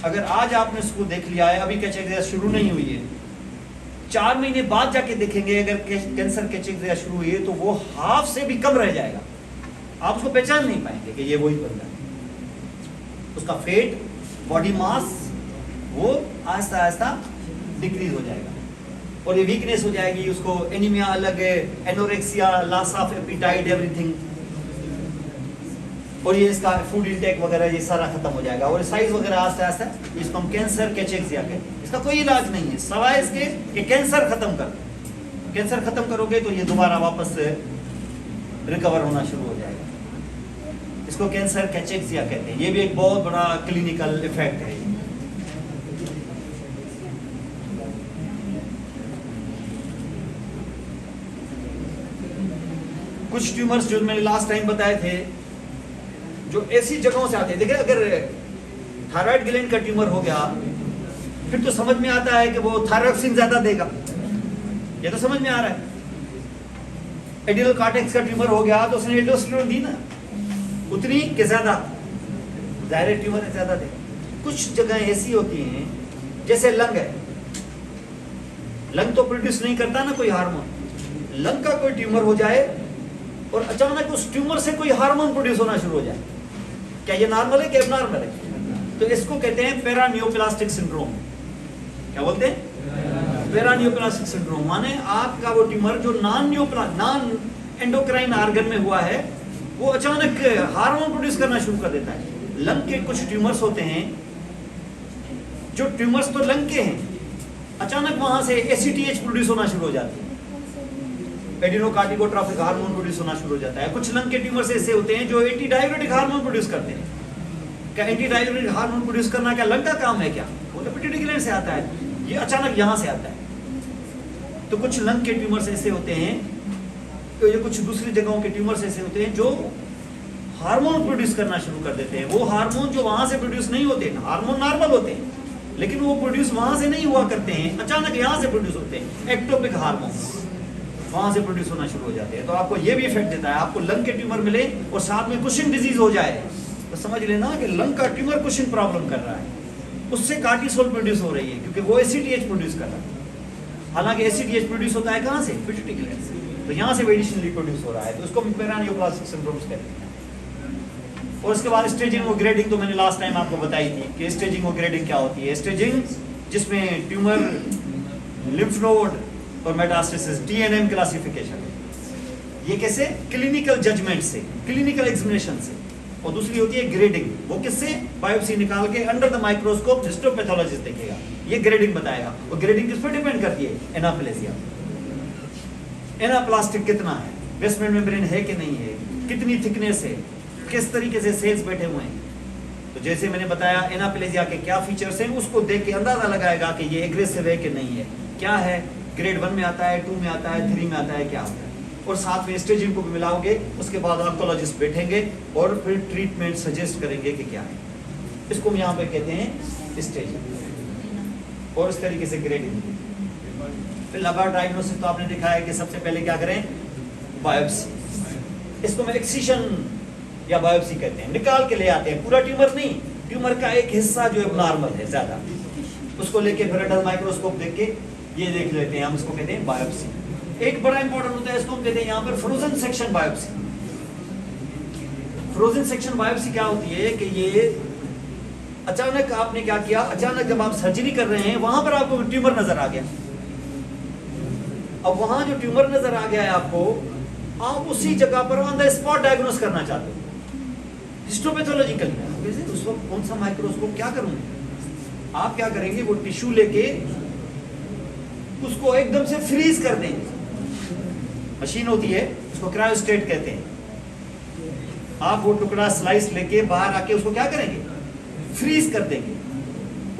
S1: अगर आज आपने उसको देख लिया है, अभी कैचेक्सिया शुरू नहीं हुई है, 4 महीने बाद जाके देखेंगे अगर कैंसर कैचेक्सिया शुरू हुई है तो वो हाफ से भी कम रह जाएगा। आप उसको पहचान नहीं पाएंगे कि ये वही बंदा है। उसका फेट, बॉडी मास वो आहिस्ता आहिस्ता डिक्रीज हो जाएगा और ये वीकनेस हो जाएगी, उसको एनीमिया अलग है, anorexia, loss of appetite, everything, और ये इसका फूड इंटेक वगैरह ये सारा खत्म हो जाएगा और साइज वगैरह आहिस्ता आहिस्ता, इसको हम कैंसर कैचेक्सिया कहते हैं। इसका कोई इलाज नहीं है सवाए इसके कि कैंसर खत्म कर। कैंसर खत्म करोगे तो ये दोबारा वापस रिकवर होना शुरू हो जाएगा। इसको कैंसर कैचेक्सिया कहते हैं। ये भी एक बहुत बड़ा क्लिनिकल इफेक्ट है। कुछ ट्यूमर्स जो मैंने लास्ट टाइम बताए थे जो ऐसी जगहों से आते हैं, देखिए अगर थायराइड ग्लैंड का ट्यूमर हो गया फिर तो समझ में आता है कि वो थायरॉक्सिन ज्यादा देगा, ये तो समझ में आ रहा है। एड्रिनल कॉर्टेक्स का ट्यूमर हो गया तो उसने एल्डोस्टेरोन दी ना, उतनी के ज्यादा, जाहिर ट्यूमर ज्यादा दे। कुछ जगह ऐसी होती हैं जैसे लंग है, लंग तो प्रोड्यूस नहीं करता ना कोई हार्मोन। लंग का कोई ट्यूमर हो जाए और अचानक उस ट्यूमर से कोई हार्मोन प्रोड्यूस होना शुरू हो जाए, क्या ये नॉर्मल है कि एबनॉर्मल है? तो इसको कहते हैं पैरानियोप्लास्टिक सिंड्रोम। क्या बोलते हैं? पैरानियोप्लास्टिक सिंड्रोम माने आपका वो ट्यूमर जो नॉन एंडोक्राइन ऑर्गन में हुआ है वो अचानक हार्मोन प्रोड्यूस करना शुरू कर देता है। लंग के कुछ ट्यूमर्स होते हैं, जो ट्यूमर्स तो लंग के हैं, अचानक वहां से एसीटीएच प्रोड्यूस होना शुरू हो जाती है, एडिनोकार्टिकोट्रोफिक हार्मोन प्रोड्यूस होना शुरू हो जाता है। कुछ लंग के ट्यूमर्स ऐसे होते हैं जो एंटी डाययूरेटिक हार्मोन प्रोड्यूस करते हैं। क्या एंटी डाययूरेटिक हार्मोन प्रोड्यूस करना क्या लंग का काम है क्या? वो तो पिट्यूटरी ग्लैंड से आता है, ये अचानक यहाँ से आता है। तो कुछ लंग के ट्यूमर्स ऐसे होते हैं, तो ये कुछ दूसरी जगहों के ट्यूमर्स ऐसे होते हैं जो हार्मोन प्रोड्यूस करना शुरू कर देते हैं। वो हार्मोन जो वहां से प्रोड्यूस नहीं होते, हार्मोन नॉर्मल होते हैं लेकिन वो प्रोड्यूस वहां से नहीं हुआ करते हैं, अचानक यहाँ से प्रोड्यूस होते हैं। एक्टोपिक हार्मोन वहां से प्रोड्यूस होना शुरू हो जाते हैं। तो आपको ये भी इफेक्ट देता है, आपको लंग के ट्यूमर मिले और साथ में कुशिंग डिजीज हो जाए तो समझ लेना कि लंग का ट्यूमर कुशिंग प्रॉब्लम कर रहा है, उससे कार्टिसोल प्रोड्यूस हो रही है क्योंकि वो एसीटीएच प्रोड्यूस कर रहा है। हालांकि एसीटीएच प्रोड्यूस होता है कहाँ से? पिट्यूटरी ग्लैंड से, तो यहाँ से एडिशनली प्रोड्यूस हो रहा है, तो उसको पैरानियोप्लास्टिक सिंड्रोम्स कहते हैं। और उसके बाद स्टेजिंग और ग्रेडिंग तो मैंने लास्ट टाइम आपको बताई थी कि स्टेजिंग और ग्रेडिंग क्या होती है। स्टेजिंग जिसमें ट्यूमर, लिम्फ नोड और मेटास्टेसिस, टीएनएम क्लासिफिकेशन, ये कैसे? क्लिनिकल जजमेंट से, क्लिनिकल एग्जामिनेशन से। और दूसरी होती है ग्रेडिंग, वो किससे? बायोप्सी निकाल के अंडर द माइक्रोस्कोप हिस्टोपैथोलॉजिस्ट देखेगा, ये ग्रेडिंग बताएगा। और ग्रेडिंग किस पर डिपेंड करती है? एनाप्लेजिया, एनाप्लास्टिक कितना है, बेसमेंट मेम्ब्रेन है कि नहीं है, कितनी थिकनेस है, किस तरीके से सेल्स बैठे हुए हैं। तो जैसे मैंने बताया एनाप्लेजिया के क्या फीचर्स हैं, उसको देख के अंदाजा लगाएगा कि ये एग्रेसिव है कि नहीं है, क्या है, ग्रेड 1 में आता है, 2 में आता है, 3 में आता है, क्या होता है। और साथ में स्टेजिंग को भी मिलाओगे, उसके बाद ऑन्कोलॉजिस्ट बैठेंगे और फिर ट्रीटमेंट सजेस्ट करेंगे कि क्या है। इसको हम यहाँ पे कहते हैं स्टेजिंग और इस तरीके से ग्रेडिंग। फिर लबार डायग्नोसिस तो आपने देखा है कि सबसे पहले क्या करें? बायोप्सी। इसको मैं एक्सीशन या बायोप्सी कहते हैं, निकाल के ले आते हैं, पूरा ट्यूमर नहीं, ट्यूमर का एक हिस्सा जो एब्नॉर्मल है ज्यादा, उसको लेके फिर अंडर माइक्रोस्कोप देख के ये देख लेते हैं, हम इसको कहते हैं बायोप्सी। एक बड़ा इंपॉर्टेंट होता है, इसको हम कहते हैं यहाँ पर frozen section biopsy. Frozen section biopsy क्या होती है कि ये अचानक आपने क्या किया, अचानक जब आप सर्जरी कर रहे हैं वहां पर आपको ट्यूमर नजर आ गया। अब वहां जो ट्यूमर नजर आ गया है आपको, आप उसी जगह पर ऑन द स्पॉट डायग्नोस करना चाहते हो हिस्टोपैथोलॉजिकली। उस वक्त कौन सा माइक्रोस्कोप क्या करूंगे, आप क्या करेंगे, वो टिश्यू लेके उसको एकदम से फ्रीज कर देंगे। मशीन होती है, उसको क्रायोस्टेट कहते हैं। आप वो टुकड़ा स्लाइस लेके बाहर आके उसको क्या करेंगे, फ्रीज कर देंगे।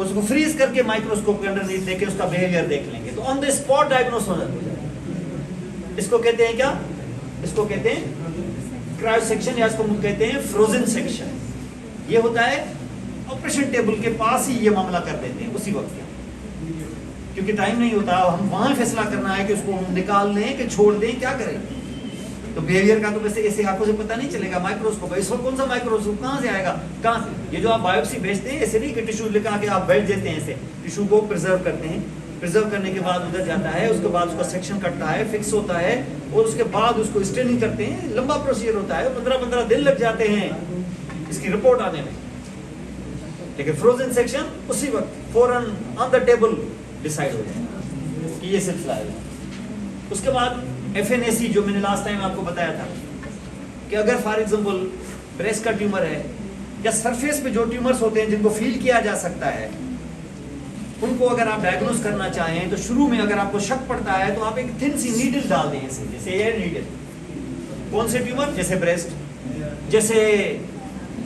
S1: उसको फ्रीज करके माइक्रोस्कोप के अंदर देके उसका बिहेवियर देख लेंगे, तो ऑन द स्पॉट डायग्नोस हो जाएगा। इसको कहते हैं क्या? इसको कहते हैं क्रायो सेक्शन, या इसको कहते हैं फ्रोजन सेक्शन। ये होता है ऑपरेशन टेबल के पास ही ये मामला कर देते हैं उसी वक्त, क्योंकि टाइम नहीं होता, हम वहां फैसला करना है कि उसको हम निकाल लें कि छोड़ दें, क्या करें। तो बिहेवियर का तो वैसे ऐसे आंखों से पता नहीं चलेगा। माइक्रोस्कोप, इस वक्त कौन सा माइक्रोस्कोप कहाँ से आएगा, कहाँ से? ये जो आप बायोप्सी भेजते हैं, ऐसे नहीं कि टिश्यू लेकर आके आप बैठ देते हैं, ऐसे टिश्यू को प्रिजर्व करते हैं, प्रिजर्व करने के बाद उधर जाता है, उसके बाद उसका सेक्शन कटता है, फिक्स होता है, और उसके बाद उसको स्टेनिंग करते हैं। लंबा प्रोसीजर होता है, 15-15 दिन लग जाते हैं इसकी रिपोर्ट आने में। लेकिन फ्रोजन सेक्शन उसी वक्त फौरन ऑन द टेबल डिसाइड हो जाए कि ये सिलसिला है। उसके बाद FNAC जो मैंने लास्ट टाइम आपको बताया था कि अगर फॉर एग्जांपल ब्रेस्ट का ट्यूमर है या सरफेस पे जो ट्यूमर्स होते हैं जिनको फील किया जा सकता है, उनको अगर आप डायग्नोस करना चाहें तो शुरू में अगर आपको शक पड़ता है तो आप एक थिन सी नीडल डाल दें ऐसे, जैसे ये नीडल। कौन से ट्यूमर? जैसे ब्रेस्ट, जैसे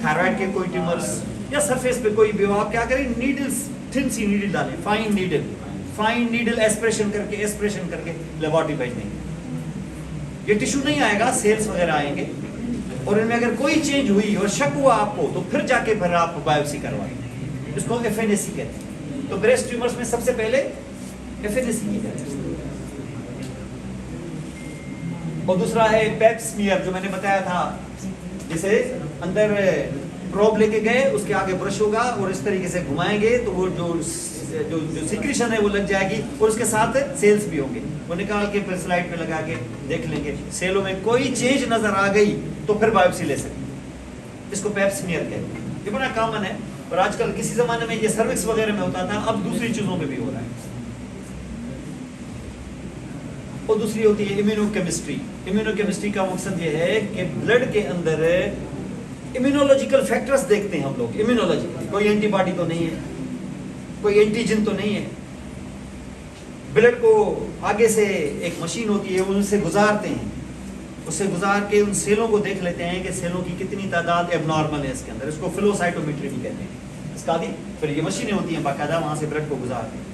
S1: थायराइड के कोई ट्यूमर्स या सरफेस पे कोई भी हो, आप क्या करें, नीडल्स, थिन सी नीडल डालें, फाइन नीडल एस्पिरेशन करके लेबोरेटरी भेज देंगे। ये टिश्यू नहीं आएगा, सेल्स वगैरह आएंगे, और इनमें अगर कोई चेंज हुई और शक हुआ आपको तो फिर जाके फिर आप बायोप्सी करवाएंगे। इसको FNAC कहते हैं। तो ब्रेस्ट ट्यूमर्स में सबसे पहले FNAC की जाती है। और दूसरा है पैप स्मीयर, जो मैंने बताया था, जिसे अंदर प्रोब लेके गए, उसके आगे ब्रश होगा और इस तरीके से घुमाएंगे तो वो जो सिक्रीशन है वो लग जाएगी, और उसके साथ सेल्स भी होंगे, वो निकाल के फिर स्लाइड पे लगा के देख लेंगे। सेलों में कोई चेंज नजर आ गई तो फिर बायोप्सी ले सकते। इसको पैप स्मीयर कहते हैं। ये बड़ा कॉमन है, और आजकल किसी जमाने में ये सर्विक्स वगैरह में होता था, अब दूसरी चीजों पे भी हो रहा है। और दूसरी होती है इम्यूनोकेमिस्ट्री। इम्यूनोकेमिस्ट्री का मकसद ये है कि ब्लड के अंदर इम्यूनोलॉजिकल फैक्टर्स देखते हैं हम लोग। इम्यूनोलॉजी, कोई एंटीबॉडी तो नहीं है, कोई एंटीजन तो नहीं है। ब्लड को आगे से एक मशीन होती है, उनसे गुजारते हैं, उससे गुजार के उन सेलों को देख लेते हैं कि सेलों की कितनी तादाद एबनॉर्मल है इसके अंदर। इसको फ्लोसाइटोमेट्री भी कहते हैं। इसका भी फिर ये मशीनें होती हैं बाकायदा, वहाँ से ब्लड को गुजारते हैं,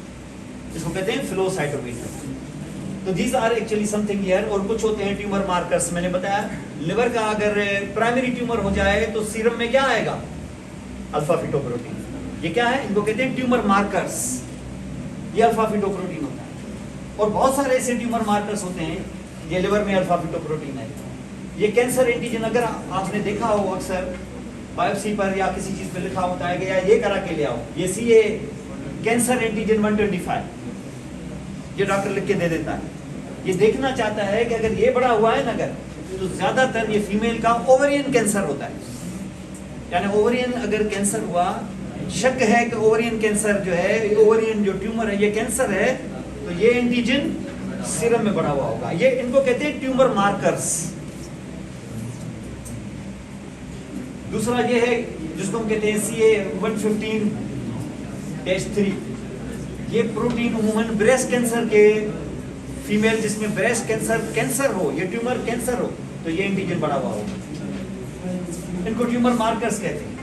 S1: इसको कहते हैं फ्लोसाइटोमेट्री। तो these are actually something here. और कुछ होते हैं ट्यूमर मार्कर्स। मैंने बताया लिवर का अगर प्राइमरी ट्यूमर हो जाए तो सीरम में क्या आएगा? Alpha fetoprotein. ये क्या है? इनको कहते हैं ट्यूमर मार्कर्स। ये अल्फा फीटोप्रोटीन होता है। और बहुत सारे ऐसे ट्यूमर मार्कर्स होते हैं, ये लिवर में अल्फा फीटोप्रोटीन है। ये कैंसर एंटीजन, अगर आपने देखा हो अक्सर बायोप्सी पर या किसी चीज पे लिखा होता है कि यार ये करा के ले आओ, ये सीए कैंसर एंटीजन 125, ये डॉक्टर लिख के दे देता है। ये देखना चाहता है कि अगर ये बड़ा हुआ है ना अगर, तो ज्यादातर ये फीमेल का ओवरियन कैंसर होता है। यानी ओवरियन अगर कैंसर हुआ, शक है कि ओवरियन कैंसर जो है, ओवरियन जो ट्यूमर है ये कैंसर है, तो ये एंटीजन सीरम में बढ़ा हुआ होगा। ये इनको कहते हैं ट्यूमर मार्कर्स। दूसरा ये है जिसको हम कहते हैं CA 115-3। ये प्रोटीन अमूमन ब्रेस्ट कैंसर के फीमेल जिसमें ब्रेस्ट कैंसर हो, ये ट्यूमर कैंसर हो, तो ये एंटीजन बढ़ा हुआ होगा। इनको ट्यूमर मार्कर्स कहते हैं।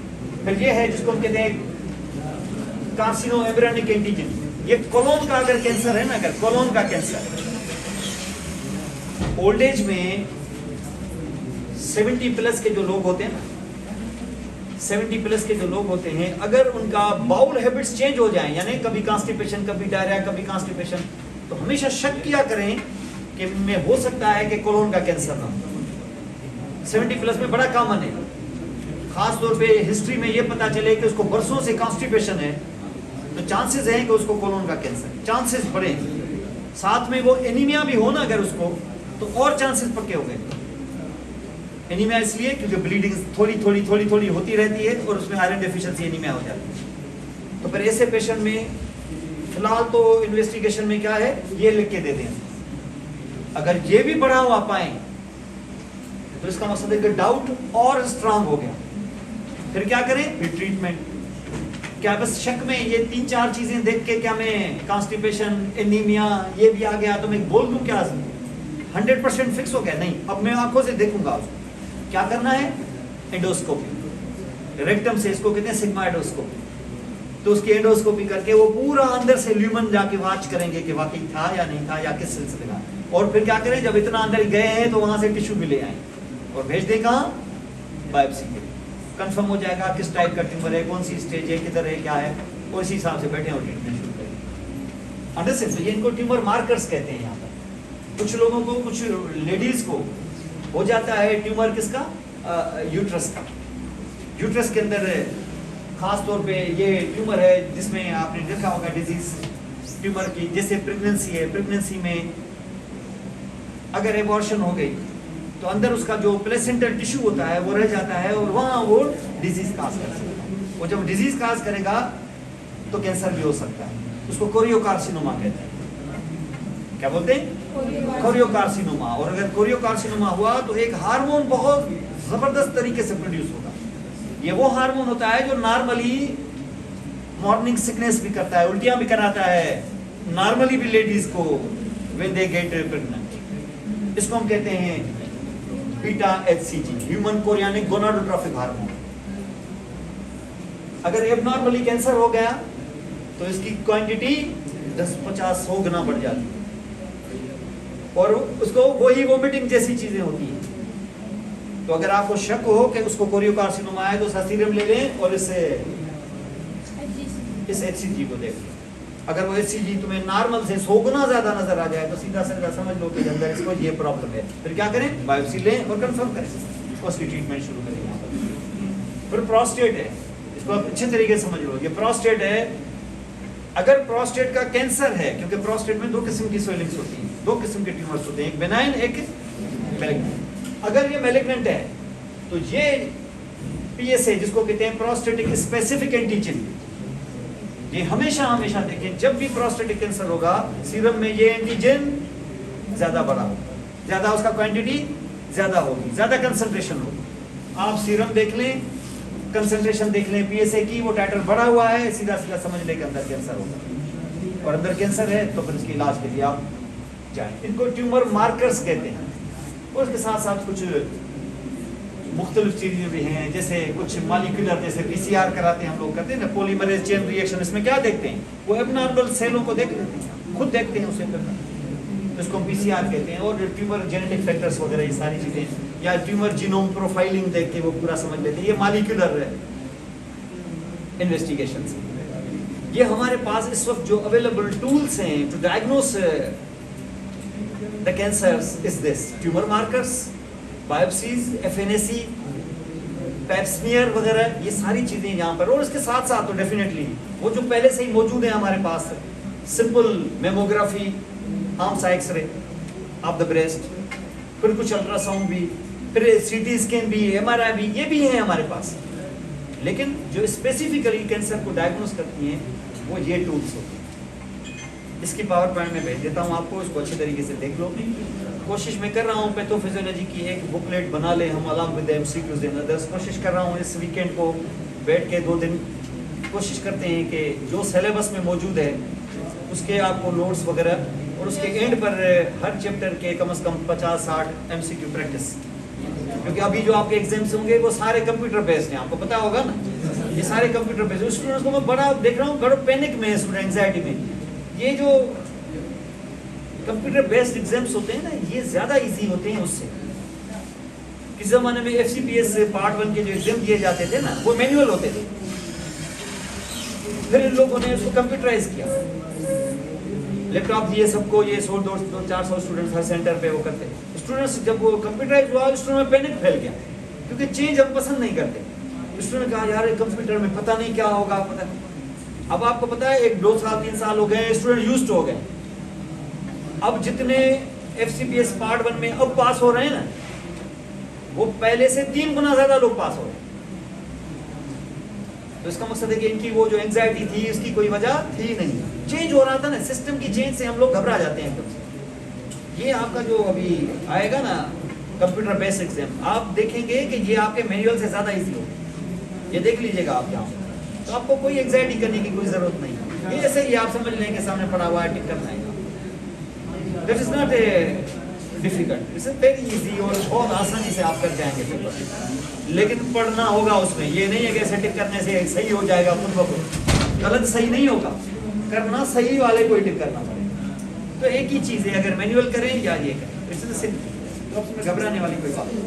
S1: फिर ये है जिसको हम कहते हैं कार्सिनो एम्ब्रियोनिक एंटीजन। ये कोलोन का अगर कैंसर है ना, अगर कोलोन का कैंसर ओल्ड एज में 70 प्लस के जो लोग होते हैं ना, 70 प्लस के जो लोग होते हैं, अगर उनका बाउल हैबिट्स चेंज हो जाएं, यानी कभी कॉन्स्टिपेशन, कभी डायरिया, कभी कॉन्स्टिपेशन, तो हमेशा शक किया करें कि में हो सकता है कि कोलोन का कैंसर ना हो। 70 प्लस में बड़ा कॉमन है। खास तौर पे हिस्ट्री में ये पता चले कि उसको बरसों से कॉन्स्टिपेशन है, तो चांसेस हैं कि उसको कोलोन का कैंसर, चांसेस बड़े हैं। साथ में वो एनीमिया भी हो ना अगर उसको, तो और चांसेस पक्के हो गए। एनीमिया इसलिए क्योंकि ब्लीडिंग थोड़ी होती रहती है और उसमें आयरन डेफिशिएंसी एनीमिया हो जाती है। तो फिर ऐसे पेशेंट में फिलहाल तो इन्वेस्टिगेशन में क्या है, ये लिख के दे दें। अगर ये भी बढ़ा हुआ पाए तो इसका मतलब है कि डाउट और स्ट्रांग हो गया। फिर क्या करें? फिर ट्रीटमेंट। क्या बस शक में ये 3-4 चीजें देख के क्या मैं कॉन्स्टिपेशन, एनीमिया ये भी आ गया तो मैं बोल दूं क्या 100% फिक्स हो गया? नहीं, अब मैं आंखों से देखूंगा उसको। क्या करना है? एंडोस्कोपी। रेक्टम से, इसको कहते हैं सिग्मा एंडोस्कोपी। तो उसकी एंडोस्कोपी करके वो पूरा अंदर से ल्यूमन जाके वाच करेंगे कि वाकई था या नहीं था या किस सिलसिले का। और फिर क्या करें, जब इतना अंदर गए हैं तो वहां से टिश्यू भी ले आए और भेज दें कहाँ? बायोप्सी के लिए। कंफर्म हो जाएगा किस टाइप का ट्यूमर है, कौन सी स्टेज है, किधर है, क्या है, और इसी हिसाब से बैठे और ट्रीटमेंट शुरू करें। अंडरस्टैंड? ये इनको ट्यूमर मार्कर्स कहते हैं। यहाँ पर कुछ लोगों को, कुछ लेडीज को हो जाता है ट्यूमर किसका? यूट्रस का। यूट्रस के अंदर खास तौर पे ये ट्यूमर है जिसमें आपने देखा होगा डिजीज ट्यूमर की, जैसे प्रेगनेंसी है, प्रेगनेंसी में अगर एबॉर्शन हो गई तो अंदर उसका जो प्लेसेंटल टिश्यू होता है वो रह जाता है और वहाँ वो डिजीज काज करेगा। और जब डिजीज काज करेगा तो कैंसर भी हो सकता है। उसको कोरियोकार्सिनोमा कहते हैं। क्या बोलते हैं? कोरियोकार्सिनोमा। और अगर कोरियोकार्सिनोमा हुआ तो एक हार्मोन बहुत जबरदस्त तरीके से प्रोड्यूस होगा। ये वो हार्मोन होता है जो नॉर्मली मॉर्निंग सिकनेस भी करता है, उल्टियां भी कराता है नॉर्मली भी लेडीज को व्हेन दे गेट प्रेग्नेंट। इसको हम कहते हैं beta HCG, human chorionic gonadotrophic hormone. अगर एबनॉर्मली कैंसर हो गया तो इसकी क्वांटिटी 10-50-100 गुना बढ़ जाती है और उसको वही वोमिटिंग जैसी चीजें होती हैं। तो अगर आपको शक हो कि उसको कोरियोकार्सिनोमा है तो सीरम ले लें और इस HCG को देख लें। अगर वो HCG तुम्हें नॉर्मल से 100 गुना ज्यादा नजर आ जाए तो सीधा सीधा समझ लो कि अंदर इसको ये प्रॉब्लम है। फिर क्या करें? बायोप्सी लें और कंफर्म करें, उसकी ट्रीटमेंट शुरू करें। यहाँ पर फिर प्रोस्टेट है, इसको आप अच्छे तरीके से समझ लो। ये प्रोस्टेट है। अगर प्रोस्टेट का कैंसर है, क्योंकि प्रोस्टेट में 2 किस्म की स्वेलिंग्स होती हैं, 2 किस्म के ट्यूमर्स होते हैं, एक बेनाइन एक मैलिग्नेंट। अगर ये मैलिग्नेंट है तो ये PSA जिसको कहते हैं प्रोस्टेटिक स्पेसिफिक एंटीजन, ये हमेशा देखें जब भी प्रोस्टेटिक कैंसर होगा सीरम में ये एंटीजन ज्यादा बड़ा होगा, ज्यादा उसका क्वांटिटी ज्यादा होगी, ज्यादा कंसंट्रेशन होगी। आप सीरम देख लें, कंसंट्रेशन देख लें पीएसए की, वो टाइटर बढ़ा हुआ है, सीधा सीधा समझ लें कि अंदर कैंसर होगा, और अंदर कैंसर है तो फिर इसके इलाज के लिए आप जाएं। इनको ट्यूमर मार्कर्स कहते हैं। और उसके साथ साथ कुछ मुख्तलिफ चीजें भी हैं, जैसे कुछ मॉलिक्यूलर, जैसे पीसीआर कराते हैं हम लोग, करते हैं ना पॉलीमरेज चेन रिएक्शन, इसमें क्या देखते हैं, वो एबनॉर्मल सेलों को देख लेते हैं, खुद देखते हैं उसे, इसको पीसीआर कहते हैं। और ट्यूमर जेनेटिक फैक्टर्स वगैरह ये सारी चीजें, या ट्यूमर जीनोम प्रोफाइलिंग देख के वो पूरा समझ लेते हैं। ये मॉलिक्यूलर इन्वेस्टिगेशन। ये हमारे पास इस वक्त जो अवेलेबल टूल्स हैं to diagnose the cancers is this: tumour markers, biopsies, FNAC, pap smear वगैरह, ये सारी चीजें यहाँ पर। और इसके साथ साथ तो डेफिनेटली वो जो पहले से ही मौजूद है हमारे पास, simple mammography, arms X-ray of the breast, फिर कुछ अल्ट्रासाउंड भी, फिर सीटी स्कैन भी, एमआरआई भी, ये भी है हमारे पास। लेकिन जो स्पेसिफिकली कैंसर को डायग्नोस करती हैं वो ये टूल्स होती हैं। इसकी पावर पॉइंट में भेज देता हूँ आपको, इसको अच्छे तरीके से देख लो। कोशिश मैं कर रहा हूँ पैथोफिजियोलॉजी की एक बुकलेट बना ले हम, along with MCQs and others. कोशिश कर रहा हूँ इस वीकेंड को बैठ के 2 दिन कोशिश करते हैं कि जो सिलेबस में मौजूद है उसके आपको नोट्स वगैरह, और उसके एंड पर हर चैप्टर के कम से कम 50-60 एमसीक्यू प्रैक्टिस, क्योंकि अभी जो आपके एग्जाम्स होंगे वो सारे कंप्यूटर बेस्ड हैं, आपको पता होगा ना, ये सारे कंप्यूटर बेस्ड। स्टूडेंट्स को मैं बड़ा देख रहा हूँ, बड़ा पैनिक में है स्टूडेंट, एंजाइटी में। ये जो कंप्यूटर बेस्ड एग्जाम्स होते हैं ना, ये ज्यादा इजी होते हैं उससे। किस जमाने में एफसीपीएस पार्ट 1 के जो एग्जाम दिए जाते थे ना, वो मैनुअल होते थे, फिर इन लोगों ने उसको कंप्यूटराइज किया, लैपटॉप दिए सबको, ये 100-200-400 स्टूडेंट्स हर सेंटर पे वो करते। स्टूडेंट्स जब वो कंप्यूटराइज हुआ, स्टूडेंट में पैनिक फैल गया, क्योंकि चेंज हम पसंद नहीं करते। स्टूडेंट कहा यार कंप्यूटर में पता नहीं क्या होगा, पता नहीं। अब आपको पता है 1-2 साल 3 साल हो गए, स्टूडेंट यूज्ड हो गए। अब जितने एफसीपीएस पार्ट 1 में अब पास हो रहे हैं ना, वो पहले से 3 गुना ज्यादा लोग पास हो रहे हैं। तो इसका मकसद है कि इनकी वो जो एंजाइटी थी उसकी कोई वजह थी नहीं, चेंज हो रहा था ना, सिस्टम की चेंज से हम लोग घबरा जाते हैं एकदम से। ये आपका जो अभी आएगा ना कंप्यूटर बेस्ड एग्जाम, आप देखेंगे कि ये आपके मैनुअल से ज्यादा इजी होगा, ये देख लीजिएगा आप यहाँ। तो आपको कोई एंजाइटी करने की कोई जरूरत नहीं है, ये ऐसे ही आप समझ लें कि सामने पड़ा हुआ है, टिक करना है। That is not a difficult, it's very easy, और बहुत आसानी से आप कर जाएंगे पेपर। लेकिन पढ़ना होगा उसमें, ये नहीं है कि ऐसे टिक करने से सही हो जाएगा खुद ब खुद, गलत सही नहीं होगा, करना सही वाले को ही टिक करना पड़ेगा। तो एक ही चीज़ है, अगर मैनुअल करें या ये करें, इट्स सिंपल, तो उसमें घबराने वाली कोई बात नहीं।